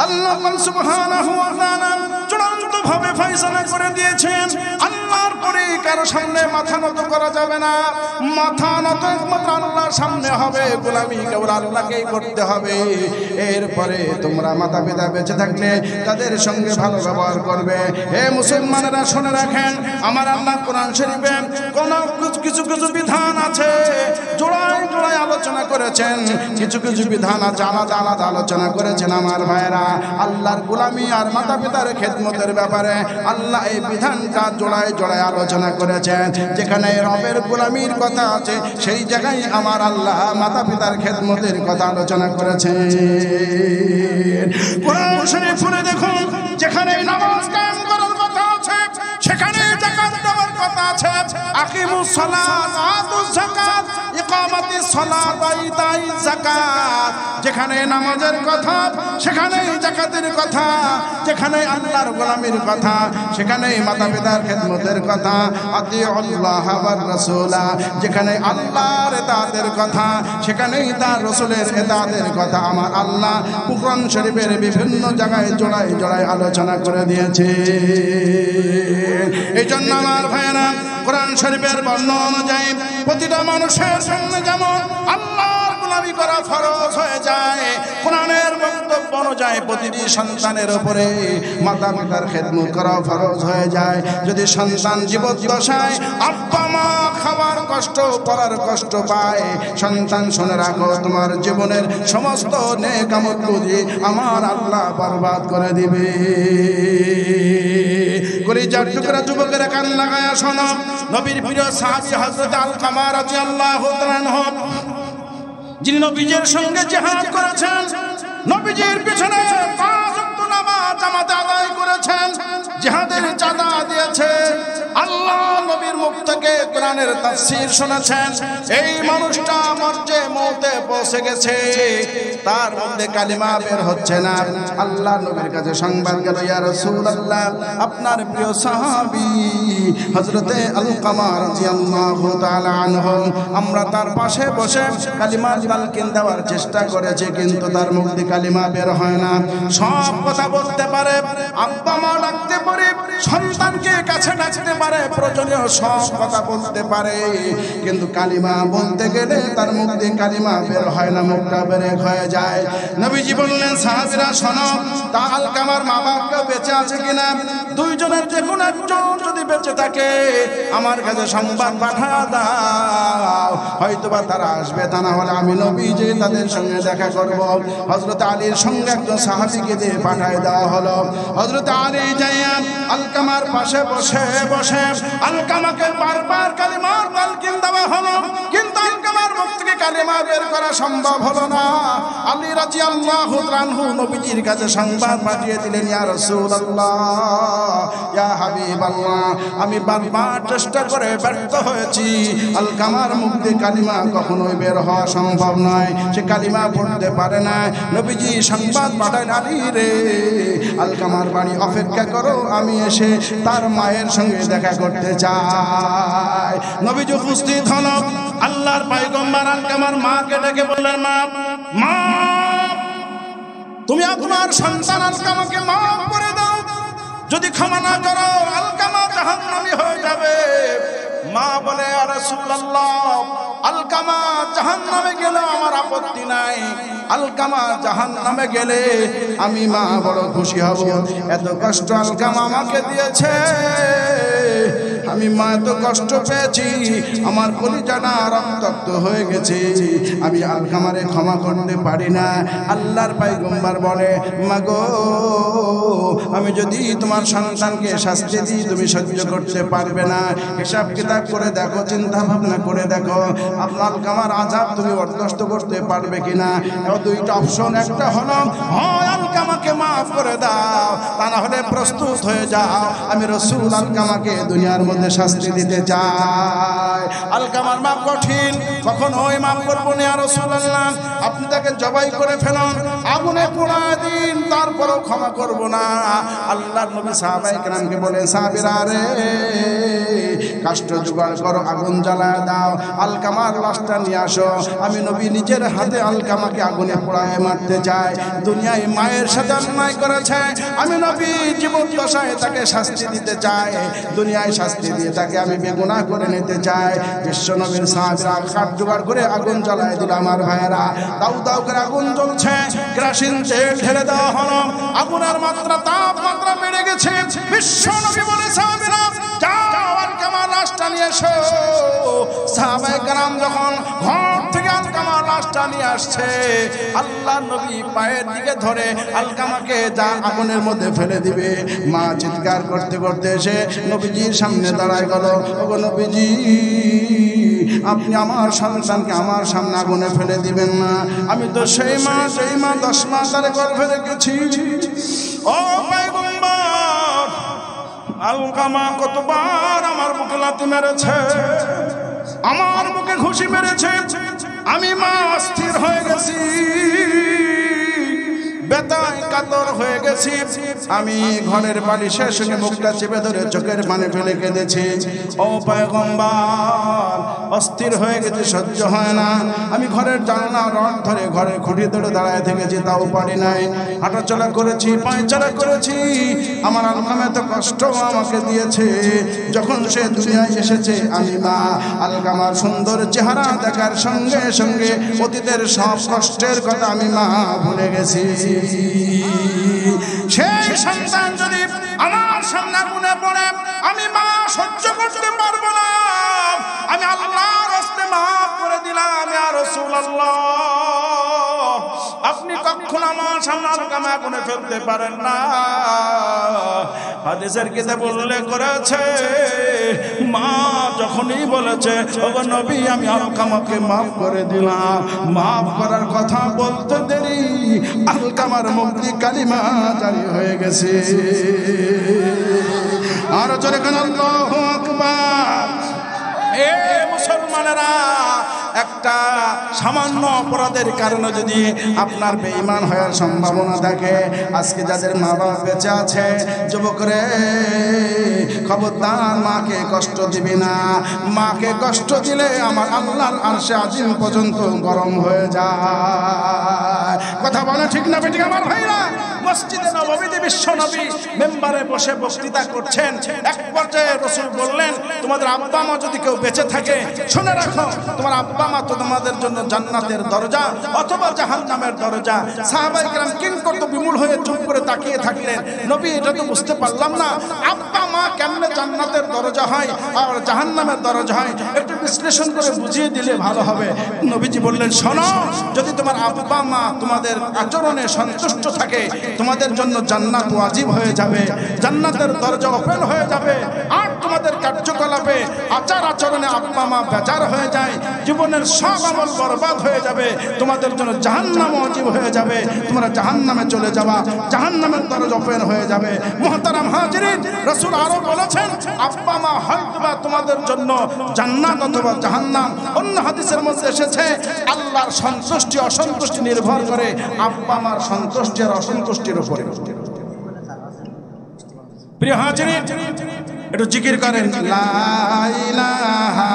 আল্লাহ সুবহানাহু ওয়া তাআলা চূড়ান্ত ভাবে ফয়সালা করে দিয়েছেন আল্লাহর পরে কারো সামনে মাথা নত করা যাবে না। মাথা নত একমাত্র আল্লাহর সামনে হবে, গোলামি কেবল আল্লাহকেই করতে হবে। এরপরে তোমরা মাতা পিতা বেঁচে থাকলে তাদের সঙ্গে ভালো ব্যবহার করবে। হে মুসলমানেরা শুনে রাখেন, আমার আল্লাহ কোরআন শরীফে কোন কিছু কিছু বিধান আছে জোড়ায় জোড়ায় আলোচনা করেছেন, কিছু কিছু বিধান আছে আলাদা আলাদা আলোচনা করেছেন। আমার ভাইয়েরা, আল্লাহর গোলামি আর মাতা পিতার খেদমতের ব্যাপারে আল্লাহ এই বিধানটা জোড়ায় জোড়ায় আলোচনা করেছেন। যেখানে রবের গোলামির কথা আছে সেই জায়গায় আমার আল্লাহ মাতা পিতার খেদমতের কথা আলোচনা করেছেন। কোরআন শরীফ পড়ে দেখুন, যেখানে নামাজ কায়েম করার কথা আছে সেখানে যাকাত দেওয়ার কথা আছে। আকিমুস সালাত ওয়া আতুজ যাকাত, ইকামাতিস সালাত ওয়া ইতাইজ যাকাত। যেখানে নামাজের কথা সেখানে যাকাতের কথা, যেখানে আল্লাহর গোলামির কথা সেখানে মাতা পিতার খেদমতের কথা। আতিউল্লাহ ওয়ার রাসূলা, যেখানে আল্লাহর ইতাআতের কথা সেখানেই তার রাসূলের ইতাআতের কথা আমার আল্লাহ কুরআন শরীফের বিভিন্ন জায়গায় জোড়ায় জোড়ায় আলোচনা করে দিয়েছে। এই জন্য আমার ভাইয়েরা, কোরআন শরীফের বর্ণনা অনুযায়ী প্রতিটা মানুষের সামনে যেমন আল্লাহর গোলামি করা ফরজ হয়ে যায়, কোরআনের বক্তব্য অনুযায়ী প্রতিটি সন্তানের উপরে মাতা পিতার খেদমত করা ফরজ হয়ে যায়। যদি সন্তান জীবদ্দশায় আব্বা মা খাবার কষ্ট পড়ার কষ্ট পায়, সন্তান শুনে রাখো, তোমার জীবনের সমস্ত নেক আমলগুলি আমার আল্লাহ বরবাদ করে দিবে। কলিজার টুকরা যুবকেরা কান লাগায়া শোনো, নবীর প্রিয় সাহাবী হযরত আলকামা রাদিয়াল্লাহু তাআলা আনহু, যিনি নবীজির সঙ্গে জিহাদ করেছেন, নবীজির পিছনে 5 ওয়াক্ত নামাজ জামাতে আদায় করেছেন, জিহাদের চাঁদা দিয়েছে, আল্লাহ নবীর মুখ থেকে কোরআনের তাফসীর শুনেছেন। এই মানুষটা মরজে মওতে পৌঁছে গেছে, তার মধ্যে কালিমা বের হচ্ছে না। আল্লাহ নবীর কাছে সংবাদ গেল, ইয়া রাসূলুল্লাহ, আপনার প্রিয় সাহাবী হযরতে আলকামা রাদিয়াল্লাহু তাআলা আনহু, আমরা তার পাশে বসে কালিমা তালকিন দেওয়ার চেষ্টা করেছি, কিন্তু তার মুখ থেকে কালিমা বের হয় না। সব কথা বলতে পারে, আব্বা মা ডাকতে পারে, সন্তানকে কাছে ডাকতে পারে, প্রয়োজনীয় সব কথা বলতে পারে, কিন্তু কালিমা বলতে গেলে তার মুখ দিয়ে কালিমা বের হয় না, মুখটা বেরেক হয়ে যায়। নবীজি বললেন, সাহাবীরা শোনো, তা আলকামার মা বাবা বেঁচে আছে কিনা? দুইজনের যে কোনো একজন যদি বেঁচে থাকে আমার কাছে সংবাদ পাঠা দাও, হয়তোবা তারা আসবে, তা না হলে আমি নবীজি তাদের সঙ্গে দেখা করব। হযরত আলীর সঙ্গে একজন সাহাবীকে দিয়ে পাঠায় দেওয়া হলো। হযরত আলী যাইয়া আলকামার পাশে বসে বসে আলকামাকে বারবার কালিমার তালকিন দেওয়া হলো, কিন্তু আলকামার মুখ থেকে কালিমা বের করা সম্ভব হলো না। আলী রাদিয়াল্লাহু তাআলা আনহু নবীজির কাছে সংবাদ পাঠিয়ে দিলেন, ইয়া রাসূলুল্লাহ, ইয়া হাবিবাল্লাহ, আমি বারবার চেষ্টা করে ব্যর্থ হয়েছি, আলকামার মুখ থেকে কালিমা কখনোই বের হওয়া সম্ভব নয়, সে কালিমা পড়তে পারে না। নবীজি সংবাদ পাঠালেন, আলী রে, আলকামার বাড়ি অপেক্ষা করো, আমি এসে তার মায়ের সঙ্গে দেখা করতে চাই। নবীজি উপস্থিত হলো, আল্লাহর পয়গম্বর আলকামার মাকে ডেকে বললেন, মা, মা, তুমি আপনার সন্তান আলকামাকে মাফ করে দাও, যদি ক্ষমা না করো আলকামা জাহান্নামী হয়ে যাবে। মা বলে, ইয়া রাসূলুল্লাহ, আলকামা জাহান্নামে গেলে আমার আপত্তি নাই, আলকামা জাহান্নামে গেলে আমি মা বড় খুশি হব। এত কষ্ট আলকামা আমাকে দিয়েছে, আমি মা এত কষ্ট পেয়েছি, আমার কলিজাটা রক্তাক্ত হয়ে গেছে, আমি আলকামারে ক্ষমা করতে পারি না। আল্লাহর পয়গম্বর বলে, মাগো, আমি যদি তোমার সন্তানকে শাস্তি দিই তুমি সহ্য করতে পারবে না, হিসাব কিতাব করে দেখো, চিন্তা ভাবনা করে দেখো, আপনার আলকামার আযাব তুমি বরদাস্ত করতে পারবে কিনা। দুইটা অপশন, একটা হলো হয় আলকামাকে মাফ করে দাও, তা না হলে প্রস্তুত হয়ে যাও, আমি রাসূল আলকামাকে দুনিয়ার মধ্যে শাস্তি দিতে চাই। আলকামার মা কঠিন, কখন ওই মাফ করবো না, ইয়া রাসূলুল্লাহ, আপনি তাকে জবাই করে ফেলুন, আগুনে পোড়ায় দিন, তারপরেও ক্ষমা করব না। আল্লাহর নবী সাহাবায়ে কেরামকে বলে, সাহাবীরা রে কাষ্ঠ জোগাড় করো, আগুন জ্বালায় দাও, আলকামার লাশটা নিয়ে আসো। আমি নবী নিজের হাতে আলকামাকে আগুনে পোড়ায় মারতে চাই। দুনিয়ায় মায়ের সাথে অন্যায় করেছে, আমি নবী জীবদ্দশায় তাকে শাস্তি দিতে চাই, দুনিয়ায় শাস্তি দিয়ে তাকে আমি বেগুনাহ করে নিতে চাই। বিশ্ব নবীর সাহাবীরা কাঠ জোগাড় করে আগুন জ্বালায় দিল। আমার ভাইয়েরা, দাউ দাউ করে আগুন জ্বলছে, কেরোসিন তেল ঢেলে দেওয়া হলো, আগুনের মাত্রা তাপমাত্রা বেড়ে গেছে। বিশ্ব নবী বলে, সাহাবীরা যাও আলকামার লাশটা নিয়ে এসো। সাহাবায়ে কেরাম যখন ঘর থেকে আলকামার লাশটা নিয়ে আসছে, আল্লাহর নবী পায়ের দিকে ধরে আলকামাকে যা আগুনের মধ্যে ফেলে দিবে, মা চিৎকার করতে করতে এসে নবীজির সামনে দাঁড়ায় গেল। ওগো নবীজি, আপনি আমার সন্তানকে আমার সামনে আগুনে ফেলে দিবেন না। আমি তো সেই মা 10 মাস ধরে গর্ভে রেখেছি। ও পয়গম্বর, আলকামা কতবার আমার বুকে লাথি মেরেছে, আমার বুকে ঘুষি মেরেছে, আমি মা অস্থির হয়ে গেছি, বেতায় কাতর হয়ে গেছি। আমি ঘরের বালিশের সঙ্গে মুখটা চেপে ধরে চোখের পানি ফেলে কেঁদেছি। ও পয়গম্বর, অস্থির হয়ে গেছে, সহ্য হয় না। আমি ঘরের জানলা রড ধরে ঘরের খুঁটি ধরে দাঁড়ায় থেকেছি, তাও পারি নাই। হাঁটাচলা করেছি, পায়চারা করেছি, আমার আলকামা এত কষ্ট আমাকে দিয়েছে। যখন সে দুনিয়ায় এসেছে, আমি মা আলকামার সুন্দর চেহারা দেখার সঙ্গে সঙ্গে অতীতের সব কষ্টের কথা আমি মা ভুলে গেছি। সেই সন্তান যদি আমার সামনে আগুনে পড়ে, আমি মা সহ্য করতে পারবো না। আমি আল্লাহর রাস্তে মাফ করে দিলাম। ইয়া রাসূলুল্লাহ, আপনি কখনো আমার সামনে আলকামা আগুনে ফেলতে পারেন না। হাদিসের কিতাবে উল্লেখ করেছে, মা যখনই বলেছে, ওগো নবী আমি আলকামাকে মাফ করে দিলাম, মাফ করার কথা বলতে দেরি আলকামার মুখ দিয়ে কালিমা জারি হয়ে গেছে। আর জোরে কেন আল্লাহু আকবার। এ মুসলমানেরা, একটা সামান্য অপরাধের কারণে যদি আপনার বেঈমান হওয়ার সম্ভাবনা থাকে, আজকে যাদের মা বাবা বেঁচে আছে, যুবকরে খবরদার মাকে কষ্ট দিবি না। মাকে কষ্ট দিলে আমার আল্লাহর আরশে আজিম পর্যন্ত গরম হয়ে যায়। কথা বলে ঠিক না বেঠিক আমার ভাইরা? মসজিদে নববীতে বিশ্ব নবী মেম্বারে বসে বক্তৃতা করছেন। এক পর্যায়ে রাসূল বললেন, তোমাদের আব্বা মা যদি কেউ বেঁচে থাকে, শুনে রাখো, তোমার আব্বা মা তো তোমাদের জন্য জান্নাতের দরজা অথবা জাহান্নামের দরজা। সাহাবায়ে কেরাম কিংকর্ত বিমূঢ় হয়ে চুপ করে তাকিয়ে থাকলেন। নবী, এটা তো বুঝতে পারলাম না, আব্বা মা কেমনে জান্নাতের দরজা হয় আর জাহান্নামের দরজা হয়, একটু বিশ্লেষণ করে বুঝিয়ে দিলে ভালো হবে। নবীজি বললেন, শোনো, যদি তোমার আব্বা মা তোমাদের আচরণে সন্তুষ্ট থাকে, তোমাদের জন্য জান্নাত ওয়াজিব হয়ে যাবে, জান্নাতের দরজা ওপেন হয়ে যাবে। আর তোমাদের কার্যকলাপে আচার আচরণে আব্বা মা বেজার হয়ে যায়, জীবনের সব আমল বরবাদ হয়ে যাবে, তোমাদের জন্য জাহান্নাম ওয়াজিব হয়ে যাবে, তোমরা জাহান্নামে চলে যাবা, জাহান্নামের দরজা ওপেন হয়ে যাবে। মুহতারাম হাজিরিন, রাসূল আরো বলেছেন, আব্বা মা হয়তোবা তোমাদের জন্য জান্নাত অথবা জাহান্নাম। অন্য হাদিসের মধ্যে এসেছে, আল্লাহর সন্তুষ্টি অসন্তুষ্টি নির্ভর করে আব্বা মার সন্তুষ্টি আর অসন্তুষ্টির উপরে। প্রিয় হাজিরিন, একটু জিকির করেন লা ইলাহা।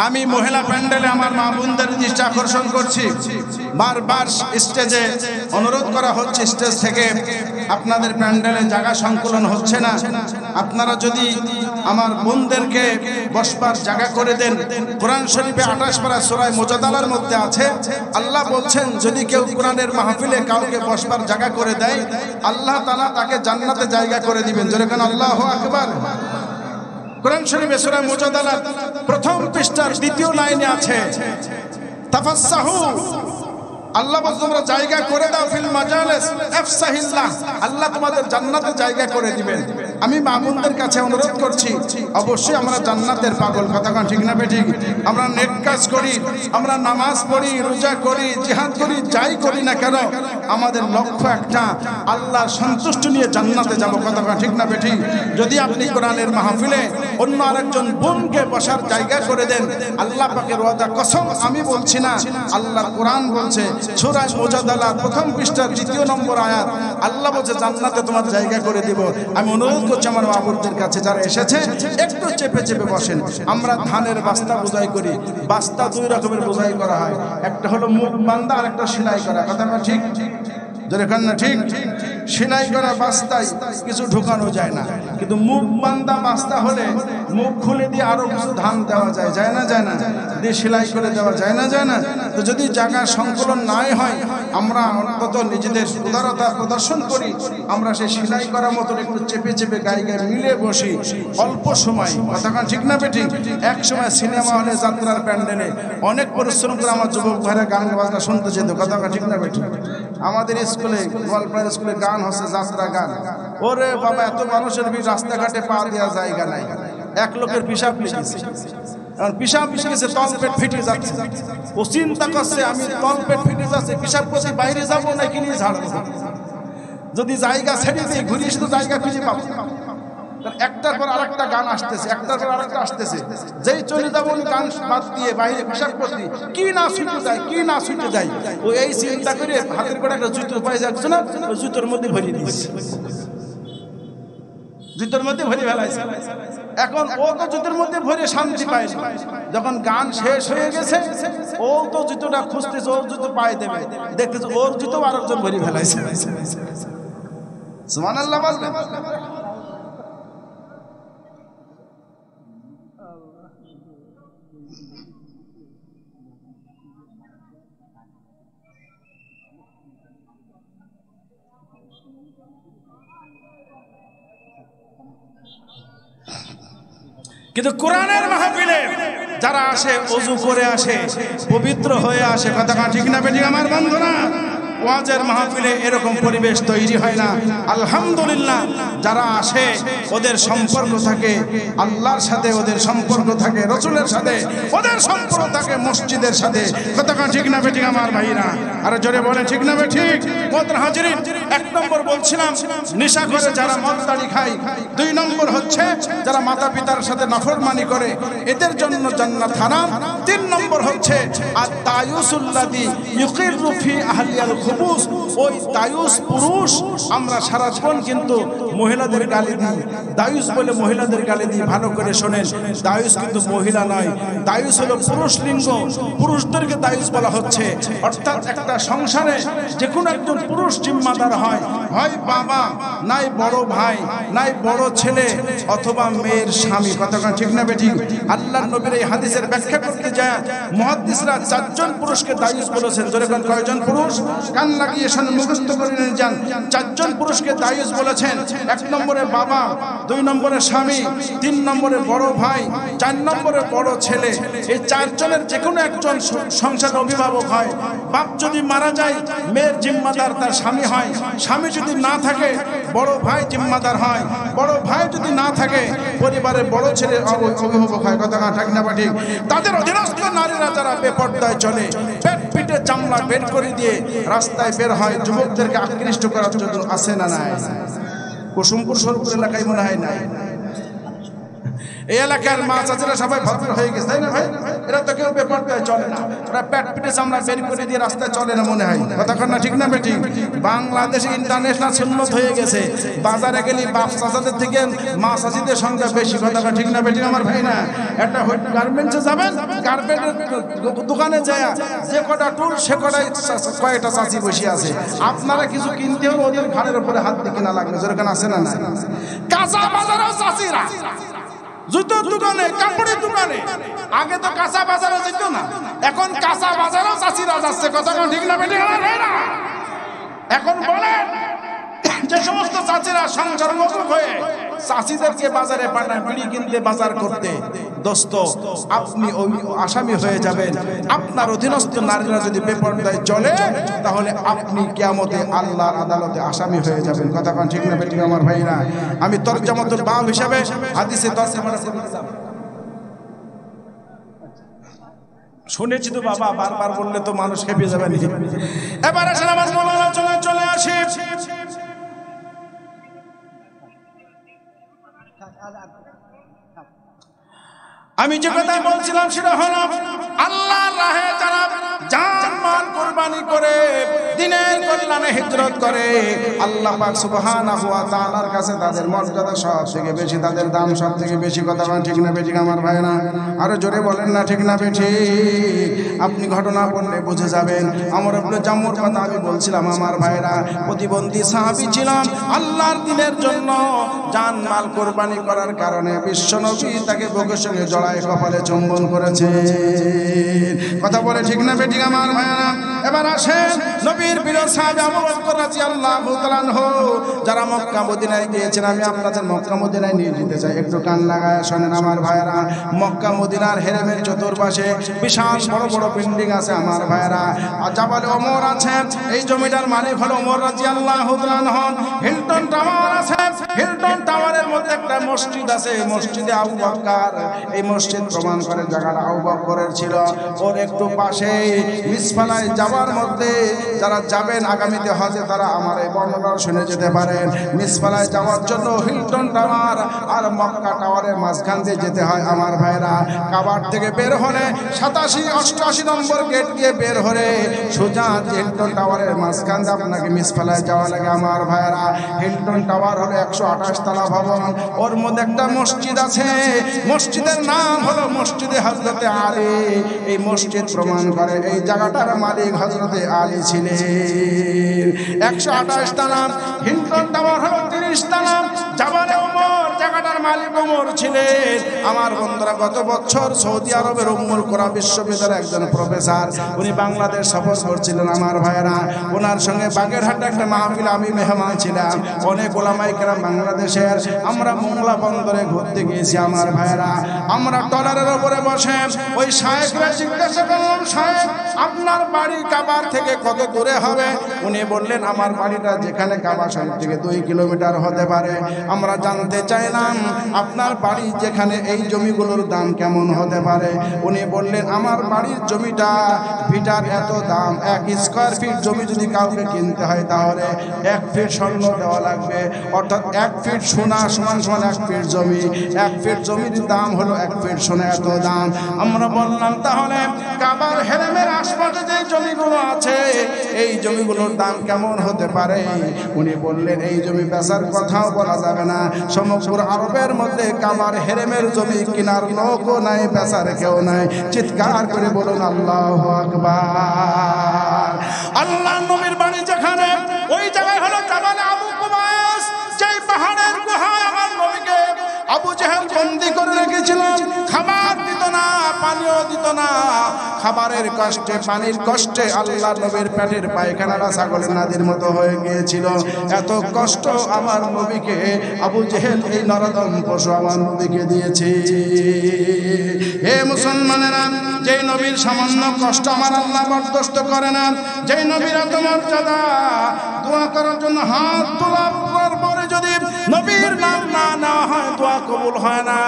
আমি মহিলা প্যান্ডেলে আমার মা বোনদের দৃষ্টি আকর্ষণ করছি, বারবার স্টেজে অনুরোধ করা হচ্ছে, স্টেজ থেকে আপনাদের প্যান্ডেলে জায়গা সংকুলন হচ্ছে না। আপনারা যদি আমার বোনদেরকে বসবার জায়গা করে দেন। কোরআন শরীফে 28 পারা সূরা মুজাদালার মধ্যে আছে, আল্লাহ বলছেন, যদি কেউ কোরআনের মাহফিলে কাউকে বসবার জায়গা করে দেয়, আল্লাহ তাআলা তাকে জান্নাতে জায়গা করে দিবেন। জোরে কেন আল্লাহু আকবার। কোরআন শরীফে সূরা মুজাদালার প্রথম পৃষ্ঠার 2য় লাইনে আছে, তাফাসসাহু, আল্লাহ বলছে তোমরা জায়গা করে দাও, ফিল মাজালিস আফসাহিল্লাহ, আল্লাহ তোমাদের জান্নাতে জায়গা করে দিবেন। আমি মামুনদের কাছে অনুরোধ করছি, অবশ্যই আমরা জান্নাতের পাগল, কথা কোন ঠিক না বেঠিক? আমরা নেক কাজ করি, আমরা নামাজ পড়ি, রোজা করি, জিহাদ করি, যাই করি না কেন, আমাদের লক্ষ্য একটা, আল্লাহর সন্তুষ্টি নিয়ে জান্নাতে যাব, কথা কোন ঠিক না বেঠিক? যদি আপনি কোরআনের মাহফিলে অন্য আরেকজন বোনকে বসার জায়গা করে দেন। আল্লাহ পাকের ওয়াদা, কসম আমি বলছি না, আল্লাহর কোরআন বলছে সূরা মুজাদালা প্রথম পৃষ্ঠার 2 নম্বর আয়াত, আল্লাহ বলছে জান্নাতে তোমার জায়গা করে দিব। আমি অনুরোধ করছি আমার বাবুদের কাছে যারা এসেছে একটু চেপে চেপে বসেন। আমরা ধানের বস্তা বোঝাই করি, বস্তা 2 রকমের বোঝাই করা হয়, একটা হলো মুখ বান্ধা আর একটা সেলাই করা। কথা ঠিক যেরকম না ঠিক? সেলাই করা বস্তায় কিছু ঢুকানো যায় না, কিন্তু মুখ বান্ধা বস্তা হলে মুখ খুলে দিয়ে আরো কিছু ধান দেওয়া যায়, যায় না? যায় না? দিয়ে সেলাই করে দেওয়া যায় না? যায় না? তো যদি জায়গা সংকলন নাই হয়, আমরা অন্তত নিজেদের উদারতা প্রদর্শন করি, আমরা সেই সেলাই করার মতো একটু চেপে চেপে গায়ে গায়ে মিলে বসি অল্প সময়। কথাটা ঠিক না বেঠিক? এক সময় সিনেমা হলে, যাত্রার প্যান্ডেলে অনেক পরিশ্রম করে আমার যুবক ভাইরা গান বাজনা শুনতে যেত। কথাটা ঠিক না বেঠিক? আমাদের স্কুলে, গোয়ালপাড়া স্কুলে গান হচ্ছে, যাত্রা গান। ওরে বাবা, এত মানুষের ভিড়, রাস্তাঘাটে পা দেওয়ার জায়গা নাই। এক লোকের পিসাব লিখেছে, পিসাব লিখেছে, তল পেট ফেটে যাচ্ছে। ও চিন্তা করছে, আমি তল পেট ফেটে যাচ্ছে, পিসাব করছি, বাইরে যাবো নাকি নিয়ে ঝাড়বো, যদি জায়গা ছেড়ে দিই ঘুরিয়ে শুধু জায়গা খুঁজে পাবো। একটার পর আরেকটা গান আসতেছে, একটার পর আরেকটা আসতেছে, যেই চলে যাবো গান বাদ দিয়ে বাইরে পিসাব করছি, কি না ছুটে যায়, কি না ছুটে যায়। ও এই চিন্তা করে হাতের করে একটা জুতো পায়ে যাচ্ছে না, ওই জুতোর মধ্যে ভরিয়ে দিচ্ছে, জুতোর মধ্যে ভরে ফেলাইছে। এখন ও তো জুতোর মধ্যে ভরে শান্তি পায়। যখন গান শেষ হয়ে গেছে, ও তো জুতোটা খুঁজতেছে, ওর জুতো পায়ে দেবে, দেখতেছে ওর জুতো আরেকজন ভরে ফেলাইছে। সুবহানাল্লাহ বলবেন? কিন্তু কোরআনের মাহফিলে যারা আসে ওযু করে আসে, পবিত্র হয়ে আসে। কথা ঠিক না বেঠিক আমার বন্ধুরা? ওয়াজের মাহফিলে এরকম পরিবেশ তৈরি হয় না। আলহামদুলিল্লাহ, যারা আসে ওদের সম্পর্ক থাকে আল্লাহর সাথে, ওদের সম্পর্ক থাকে রাসূলের সাথে, ওদের সম্পর্ক থাকে মসজিদের সাথে। কথা ঠিক না বেঠিক আমার ভাইরা? আর জোরে বলে ঠিক না বেঠিক? মোহতারাম হাজিরিন, 1 নম্বর বলছিলাম নেশা করে যারা মদ দাড়ি খায়, 2 নম্বর হচ্ছে যারা মাতা পিতার সাথে নাফরমানি করে, এদের জন্য জান্নাত হারাম। 3 নম্বর হচ্ছে আত-তায়ুসুল্লাযী ইউকিরু ফি আহলিয়াল খুবুস, ওই দায়ুস পুরুষ। আমরা সারা জীবন কিন্তু মহিলাদের গালি দিই, দায়ুস বলে মহিলাদের গালি দিই। ভালো করে শোনেন, দায়ুস কিন্তু মহিলা নয়, দায়ুস হলো পুরুষ লিঙ্গ, পুরুষদেরকে দায়ুস বলা হচ্ছে। অর্থাৎ একটা সংসারে যে কোনো একজন পুরুষ জিম্মাদার হয়, হয় বাবা, নাই বড় ভাই, নাই বড় ছেলে, অথবা মেয়ের স্বামী। কথাটা ঠিক না বেঠিক? আল্লাহর নবীর এই হাদিসের ব্যাখ্যা করতে যায় মুহাদ্দিসরা 4 জন পুরুষকে দায়ুস বলেছেন। জোরে কোন কয়জন পুরুষ? কান লাগিয়ে শুনে মুখস্থ করে নিয়ে যান। 4 জন পুরুষকে দায়ুস বলেছেন। 1 নম্বরে বাবা, 2 নম্বরে স্বামী, 3 নম্বরে বড় ভাই, 4 নম্বরে বড় ছেলে। এই 4 জনের যে কোনো একজন সংসারের অভিভাবক হয়। বাপ যদি মারা যায়, মেয়ের জিম্মাদার তার স্বামী হয়। স্বামী যদি না থাকে, বড় ভাই জিম্মাদার হয়। বড় ভাই যদি না থাকে, পরিবারের বড় ছেলে অভিভাবক হয়। কথা ঠিক না ঠিক? তাদের অধীনস্থ নারীরা যারা বেপর্দায় চলে, পেট পিটে চামড়া বের করে দিয়ে রাস্তায় বের হয়, যুবকদেরকে আকৃষ্ট করার জন্য, আছে না নাই? কুসুমপুর সরপুর এলাকায় মনে হয় নাই? এই এলাকার মা চাচিরা সবাই ভদ্র হয়ে গেছে, তাই না ভাই? এরা তো কেউ বেপরদায় চলে না, ওরা পেট পিটে চামড়া বের করে দিয়ে রাস্তায় চলে না মনে হয়। কতক্ষণ না ঠিক না বেটি? বাংলাদেশে ইন্টারন্যাশনাল সুন্নত হয়ে গেছে। বাজারে গেলে বাপ চাচাদের থেকে মা চাচিদের সংখ্যা বেশি। কতক্ষণ ঠিক না বেটি আমার ভাই? না, একটা গার্মেন্টসে যাবেন, গার্মেন্টের দোকানে যায় যে কটা টুল সে কটাই কয়েকটা চাচি বসে আছে। আপনারা কিছু কিনতে হলে ওদের ঘাড়ের উপরে হাত দিয়ে কেনা লাগবে। যেরকম আছে না না? কাঁচা বাজারেও চাচিরা, জুতোর দোকানে, কাপড়ের দোকানে। আগে তো কাঁচা বাজারে যেত না, এখন কাঁচা বাজারেও চাচিরা যাচ্ছে। কথা ঠিক না বেঠিক আমার ভাইরা? এখন বলেন, যে সমস্ত চাচিরা সংসারমুখী হয়ে চাচিদেরকে বাজারে পাঠায় বিড়ি কিনতে, বাজার করতে, দোস্ত আপনি ওই আসামি হয়ে যাবেন। আপনার অধীনস্থ নারীরা যদি বেপরদায় চলে, তাহলে আপনি কিয়ামতে আল্লাহর আদালতে আসামি হয়ে যাবেন। কথা ঠিক না বেঠিক আমার ভাইরা? আমি তরজমাতুল বাব হিসাবে হাদিসে তরজমা শুনেছি তো বাবা, বারবার বললে তো মানুষ খেপে যাবে। এবার আসলে আমার মৌলানা চলে আসে। আমি যে কথা বলছিলাম সেটা হলো আল্লাহর রাহে যারা জান মাল কুরবানি করে দ্বীনের কল্যাণে হিজরত করে আল্লাহ পাক সুবহানাহু ওয়া তাআলার কাছে তাদের মর্যাদা সবথেকে বেশি, তাদের দাম সবথেকে বেশি। কথা বলেন ঠিক না বেঠিক আমার ভাইরা? আরো জোরে বলেন না ঠিক না বেঠিক? আপনি ঘটনা পড়লে বুঝে যাবেন। আমর ইবনে জামুর কথা আমি বলছিলাম আমার ভাইরা, প্রতিবন্ধী সাহাবী ছিলাম, আল্লাহর দ্বীনের জন্য জান মাল কুরবানি করার কারণে বিশ্বনবী তাকে বুকের সঙ্গে জড়ায় কপালে চুম্বন করেছে। কথা বলে ঠিক না বেঠিক আমার ভাইরা? এবার আসেন নবীর প্রিয় সাহাবী আবু বকর রাদিয়াল্লাহু তাআলা আনহু, যারা মক্কা মদিনায় গিয়েছেন, আমি আপনাদের মক্কা মদিনায় নিয়ে যেতে চাই। একটু কান লাগায় শোনেন আমার ভাইরা। মক্কা মদিনার হেরেমের চতুর্পাশে বিশাল বড় বড় বিল্ডিং আছে আমার ভাইরা। আর জাবালে ওমর আছে, এই জমিটার মালিক হলো ওমর রাদিয়াল্লাহু তাআলা আনহু। হিলটন টাওয়ার আছে, হিলটন টাওয়ারের মধ্যে একটা মসজিদ আছে, মসজিদে আবু বকর। এই মসজিদ প্রমাণ করে জায়গাটা আবু বকরের ছিল। ওর একটু পাশে মিসফালায় যাওয়ার মধ্যে যারা যাবেন আগামীতে হজে তারা আমার এই বর্ণনা শুনে যেতে পারেন। মিসফালায় যাওয়ার জন্য হিলটন টাওয়ার আর মক্কা টাওয়ারের মাঝখান দিয়ে যেতে হয় আমার ভাইরা। কাবার থেকে বের হলে 87-88 নম্বর গেট দিয়ে বের হলে সোজা হিলটন টাওয়ারের মাঝখান দিয়ে আপনাকে মিসফালায় যাওয়া লাগে আমার ভাইরা। হিলটন টাওয়ার হলো 128 তলা ভবন, ওর মধ্যে একটা মসজিদ আছে, মসজিদের নাম হলো মসজিদে হযরতে আলী। এই মসজিদ প্রমাণ করে এই জায়গাটার মালিক হযরতে আলী ছিলেন। 128 তলা, হিলটন টাওয়ার হলো 30 তলা, জাবালে ওমর জায়গাটার মালিক ওমর ছিলেন। আমার বন্ধুরা, গত বছর সৌদি আরবের উম্মুল কোরা বিশ্ববিদ্যালয়ের একজন প্রফেসর, উনি বাংলাদেশ সফর করছিলেন আমার ভাইয়েরা। ওনার সঙ্গে বাগেরহাটে একটা মাহফিল আমি মেহমান ছিলাম, অনেক ওলামায়ে কেরাম বাংলাদেশের। আমরা মোংলা বন্দরে ঘুরতে গিয়েছি আমার ভাইয়েরা। আমরা ট্রলারের উপরে বসে ওই শায়েখরা জিজ্ঞাসা করলাম, শায়েখ আপনার বাড়ি কাবার থেকে কত দূরে হবে? উনি বললেন আমার বাড়িটা যেখানে কাবা শরীফ থেকে 2 কিলোমিটার হতে পারে। আমরা জানতে চাইলাম আপনার বাড়ি যেখানে এই জমিগুলোর দাম কেমন হতে পারে? উনি বললেন আমার বাড়ির জমিটা ভিটার এত দাম, 1 স্কয়ার ফিট জমি যদি কাউকে কিনতে হয় তাহলে 1 ফিট স্বর্ণ দেওয়া লাগবে, অর্থাৎ 1 ফিট সোনা সমান 1 ফিট জমি। 1 ফিট জমির দাম হলো 1 ফিট সোনা, এত দাম। আমরা বললাম তাহলে কাবার হেরেমের আশপাশে যে জমিগুলো আছে এই জমিগুলোর দাম কেমন হতে পারে? উনি বললেন এই জমি বেচার কথাও বলা যাবে না, সমগ্র আরবের মধ্যে কাবার হেরেমের জমি কেনার লোকও নাই, বেচার কেউ নাই। চিৎকার করে বলুন আল্লাহু আকবার। আল্লাহর নবীর বাড়ি যেখানে, ওই জায়গায় হলো জাবালে আবু কুবাইস, যেই পাহাড়ের গুহায় আমার নবীকে আবু জেহেল বন্দী করে রেখেছিল। খাবার দিত না, পানিও দিত না। খাবারের কষ্টে, পানির কষ্টে আল্লাহ নবীর পেটের পায়খানাটা ছাগলের নাদির মতো হয়ে গিয়েছিল। এত কষ্ট আমার নবীকে আবু জেহেল, এই নরদম পশু আমার নবীকে দিয়েছে। হে মুসলমানেরা, যেই নবীর সামান্য কষ্ট আমার আল্লাহ বরদাস্ত করে না, যেই নবীর এত মর্যাদা, দোয়া করার জন্য হাত তোলার পরে যদি নবীর নাম না নেওয়া হয় দোয়া কবুল হয় না।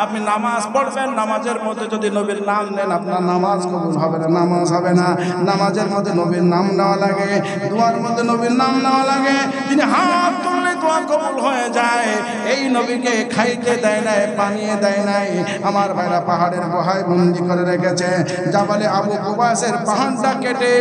আপনি নামাজ পড়বেন, নামাজের মধ্যে যদি নবীর নাম নেন আপনার নামাজ কবুল হবে না, নামাজ হবে না। নামাজের মধ্যে নবীর নাম নেওয়া লাগে, দোয়ার মধ্যে নবীর নাম নেওয়া লাগে। তিনি হাত তুললে দোয়া কবুল হয়ে যায়। এই নবীকে খাইতে দেয় নাই, পানিয়ে দেয় নাই। আমার ভাইরা পাহাড়ের গুহায় বন্দি করে রেখেছে। জাবালে আবু কুবাইসের পাহাড়টা কেটে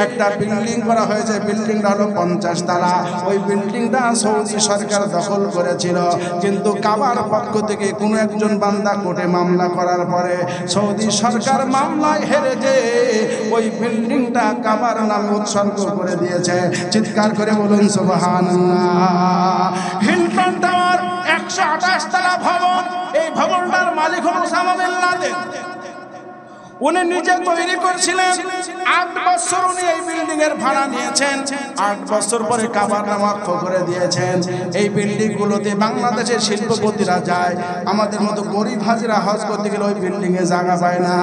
একটা বিল্ডিং করা হয়েছে। বিল্ডিংটা হলো 50 তলা। ওই বিল্ডিংটা সৌদি সরকার দখল করেছিল, কিন্তু কাবার পক্ষ থেকে কোনো একজন বান্দা কোর্টে মামলা করার পরে সৌদি সরকার মামলায় হেরে যে ওই বিল্ডিংটা কাবার নামে উৎসর্গ করে দিয়েছে। চিৎকার করে বলুন সুবহানাল্লাহ। হিলটন টাওয়ার 128 তলা ভবন, এই ভবনটার মালিক হলো ওসামা বিন লাদেন। উনি নিজে তৈরি করেছিলেন। 8 বছর উনি এই বিল্ডিং এর ভাড়া নিয়েছেন। 8 বছর পরে কাবার নাম ওয়াকফ করে দিয়েছেন। এই বিল্ডিং গুলোতে বাংলাদেশের শিল্পপতিরা যায়, আমাদের মতো গরিব হাজিরা হজ করতে গেলে ওই বিল্ডিং এ জায়গা পায় না।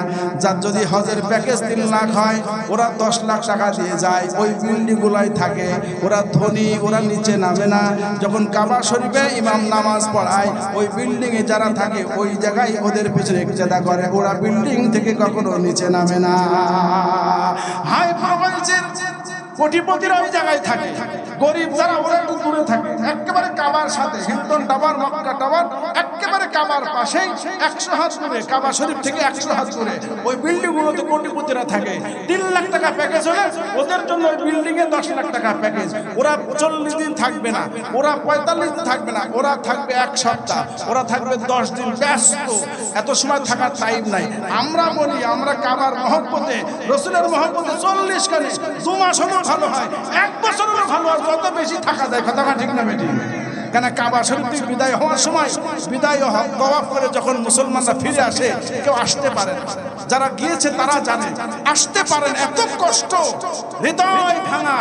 যার যদি হজের প্যাকেজ 3 লাখ হয়, ওরা 10 লাখ টাকা দিয়ে যায়, ওই বিল্ডিং গুলাই থাকে। ওরা ধনী, ওরা নিচে নামে না। যখন কাবা শরীফে ইমাম নামাজ পড়ায়, ওই বিল্ডিং এ যারা থাকে ওই জায়গায় ওদের পিছনে ইক্তেদা করে, ওরা বিল্ডিং থেকে কখনো নিচে নামে না। হাই প্রোফাইল কোটিপতিরা ওই জায়গায় থাকে, গরিব যারা ওরা একটু দূরে থাকে, একেবারে কাবার সাথে, হিলটন টাওয়ার, মক্কা টাওয়ার একেবারে কাবার পাশেই, 100 হাত দূরে, কাবা শরীফ থেকে 100 হাত দূরে ওই বিল্ডিং গুলোতে কোটিপতিরা থাকে। 3 লাখ টাকা প্যাকেজ হলে ওদের জন্য ওই বিল্ডিং এ 10 লাখ টাকা প্যাকেজ। ওরা 40 দিন থাকবে না, ওরা 45 দিন থাকবে না, ওরা থাকবে 1 সপ্তাহ, ওরা থাকবে 10 দিন, ব্যস্ত, এত সময় থাকার টাইম নাই। আমরা বলি আমরা কাবার মহব্বতে, রসুলের মহব্বতে 40 কানে 2 মাস হলেও ভালো হয়, 1 বছর হলেও ভালো হয়, যত বেশি থাকা যায়। কথা ঠিক না বেটি? কেন কাবা শরীফ থেকে বিদায় হওয়ার সময়, বিদায় তওয়াফ করে যখন মুসলমানরা ফিরে আসে, কেউ আসতে পারে না। যারা গিয়েছে তারা জানে, আসতে পারেন, এত কষ্ট, হৃদয় ভাঙা,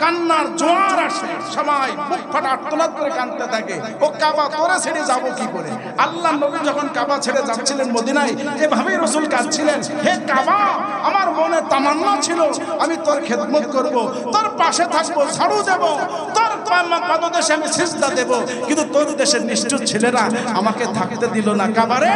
কান্নার জোয়ার আসে, সবাই বুক ফাটা আর্তনাদ করে কাঁদতে থাকে। ও কাবা তোরা ছেড়ে যাবো কি করে? আল্লাহ নবী যখন কাবা ছেড়ে যাচ্ছিলেন মদিনায়, এভাবেই রাসূল কাঁদছিলেন, হে কাবা, আমার মনে তামান্না ছিল আমি তোর খেদমত করব, তোর পাশে থাকবো, ঝাড়ু দেব, তোর পাদদেশে আমি সিজদা দেব, কিন্তু তোর দেশের নিষ্ঠুর ছেলেরা আমাকে থাকতে দিল না। কাবারে,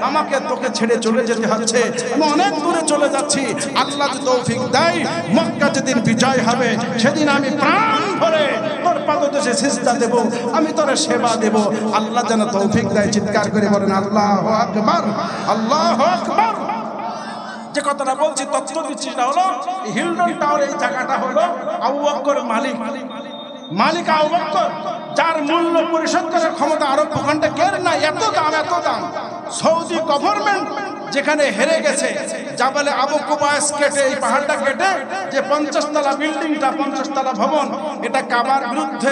আমাকে তোকে ছেড়ে চলে যেতে হচ্ছে, আমি অনেক দূরে চলে যাচ্ছি। আল্লাহ যদি তৌফিক দেয়, মক্কা যেদিন বিজয় হবে সেদিন আমি প্রাণ ভরে তোর পাদদেশে সিজদা দেব, আমি তোর সেবা দেব। আল্লাহ যেন তৌফিক দেয়। চিৎকার করে বলেন আল্লাহু আকবার, আল্লাহু আকবার। যে কথাটা বলছি, তথ্য দিচ্ছি, সেটা হলো হিলটন টাওয়ার, এই জায়গাটা হলো আবু বকর মালিক আবু বকর, যার মূল্য পরিশোধ করার ক্ষমতা আরব ভূখণ্ডে কেউ নাই। এত দাম, এত দাম। সৌদি গভর্নমেন্ট যেখানে হেরে গেছে, জাবালে আবু কুবাস কেটে, এই পাহাড়টা কেটে যে 50 তলা বিল্ডিংটা, 50 তলা ভবন, এটা কাবার বিরুদ্ধে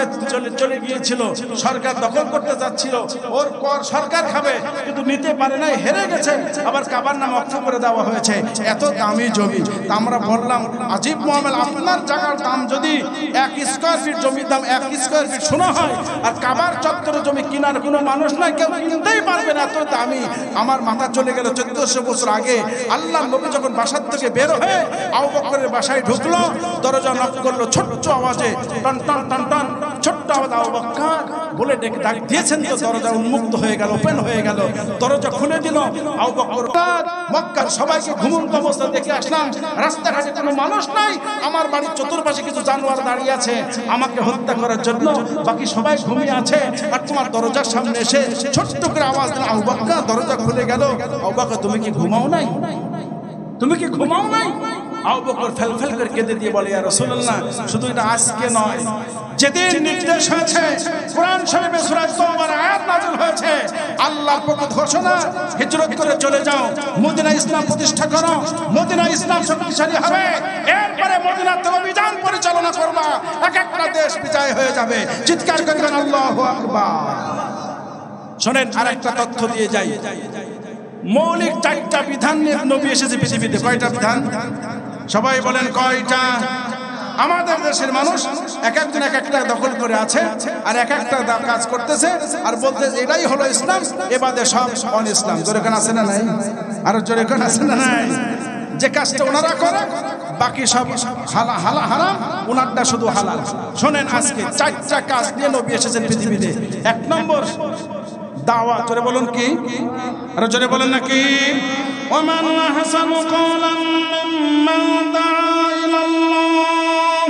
চলে গিয়েছিল, সরকার দখল করতে যাচ্ছিল, ওর কর সরকার খাবে, কিন্তু নিতে পারে নাই, হেরে গেছে। আবার কাবার নাম অক্ষ করে দেওয়া হয়েছে, এত দামি জমি। তা আমরা বললাম, আজিব মোহাম্মদ, আপনার জায়গার দাম যদি 1 স্কয়ার ফিট জমির দাম 1 স্কয়ার ফিট শোনা হয়, আর কাবার চত্বরে জমি কেনার কোনো মানুষ নাই, কেউ কিনতেই পারবে না, এত দামি। আমার মাথা চলে গেল 1400 বছর আগে আল্লাহ নবী যখন বাসার থেকে বের হয়ে আবু বকরের বাসায় ঢুকলো, দরজা নক করলো ছোট্ট আওয়াজে, টন টন টন টন, ছোট্ট আওয়াজ, আবু বকর বলে ডেকে ডাক দিয়েছেন, তো দরজা উন্মুক্ত হয়ে গেল, ওপেন হয়ে গেল, দরজা খুলে দিল। আবু বকর, মক্কার সবাইকে ঘুমন্ত অবস্থা দেখে আসলাম, রাস্তাঘাটে কোনো মানুষ নাই, আমার বাড়ির চতুর্পাশে কিছু জানোয়ার দাঁড়িয়ে আছে আমাকে হত্যা করার জন্য, বাকি সবাই ঘুমিয়ে আছে, আর তোমার দরজার সামনে এসে ছোট্ট করে আওয়াজ দিল, আবু বকর, দরজা খুলে গেল। আবু বকর, তুমি কি ঘুমাও নাই? তুমি কি ঘুমাও নাই? আবু বকর ফেলফেল করে কেঁদে দিয়ে বলে, ইয়া রাসূলুল্লাহ, শুধু এটা আজকে নয়, যেদিন নির্দেশ হয়েছে, কোরআন শরীফে সূরা তাওবার আয়াত নাযিল হয়েছে, আল্লাহর পক্ষ ঘোষণা, হিজরত করে চলে যাও, মদিনা ইসলাম প্রতিষ্ঠা করো, মদিনা ইসলাম শক্তিশালী হবে, এরপরে মদিনাতে অভিযান পরিচালনা করবা, এক একটা দেশ বিজয় হয়ে যাবে। চিৎকার করবেন আল্লাহু আকবার। শোনেন, আরেকটা তথ্য দিয়ে যাই। মৌলিক 4টা বিধান নিয়ে নবী এসেছে পৃথিবীতে। কয়টা বিধান? সবাই বলেন কয়টা? আমাদের দেশের মানুষ এক একজন এক একটা দখল করে আছে, আর এক একটা কাজ করতেছে, আর বলতে এটাই হলো ইসলাম, এবাদে সব অন ইসলাম। জোরে কান আছে না নাই? আরো জোরে কান আছে না নাই? যে কাজটা ওনারা করে, বাকি সব হারাম, ওনারটা শুধু হালাল। শোনেন, আজকে 4টা কাজ নিয়ে নবী এসেছেন পৃথিবীতে। 1 নম্বর দাওয়াত। জোরে বলুন কি? আরো জোরে বলেন নাকি? ওয়ামান আহসানু ক্বালাম মিম্মান দাআ ইলাল্লাহ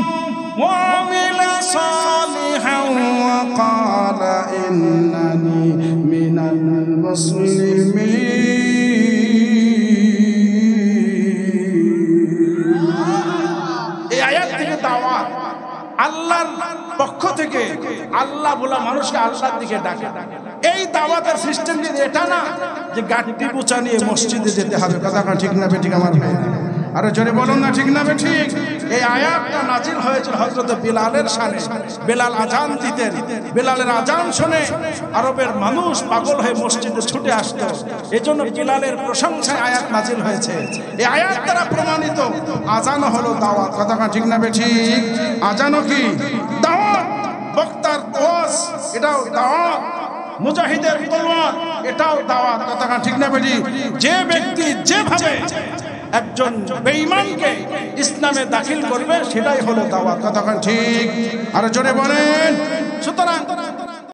ওয়া আমিলা সালিহান ওয়া ক্বালা ইন্নানি মিনাল মুসলিমিন। এই আয়াত থেকে দাওয়াত, আল্লাহর পক্ষ থেকে আল্লাহ বলা মানুষকে আল্লাহর দিকে ডাকে। এই দাওয়াতের সিস্টেম যদি এটা না যে গাড়ি বোঝা নিয়ে মসজিদে যেতে হবে, কথা ঠিক না বেঠিক আমার ভাই? আরো জোরে বলুন না ঠিক না বেঠিক? এই আয়াতটা নাজিল হয়েছিল হযরত বিলালের শানে। বিলাল আজান দিতেন, বিলালের আজান শুনে আরবের মানুষ পাগল হয়ে মসজিদে ছুটে আসতো। এজন্য বিলালের প্রশংসায় আয়াত নাজিল হয়েছে। এই আয়াত দ্বারা প্রমাণিত আজানও হলো দাওয়াত, কথা ঠিক না বেঠিক? আজানও কি দাওয়াত? বক্তার ওয়াজ এটাও দাওয়াত, মুজাহিদের তলোয়ার এটাও দাওয়াত, কথা ঠিক না বেঠিক? যে ব্যক্তি যেভাবে একজন বেঈমানকে ইসলামে দাখিল করবে, সেটাই হলো দাওয়াত, কথা ঠিক? আর জোরে বলেন। সুতরাং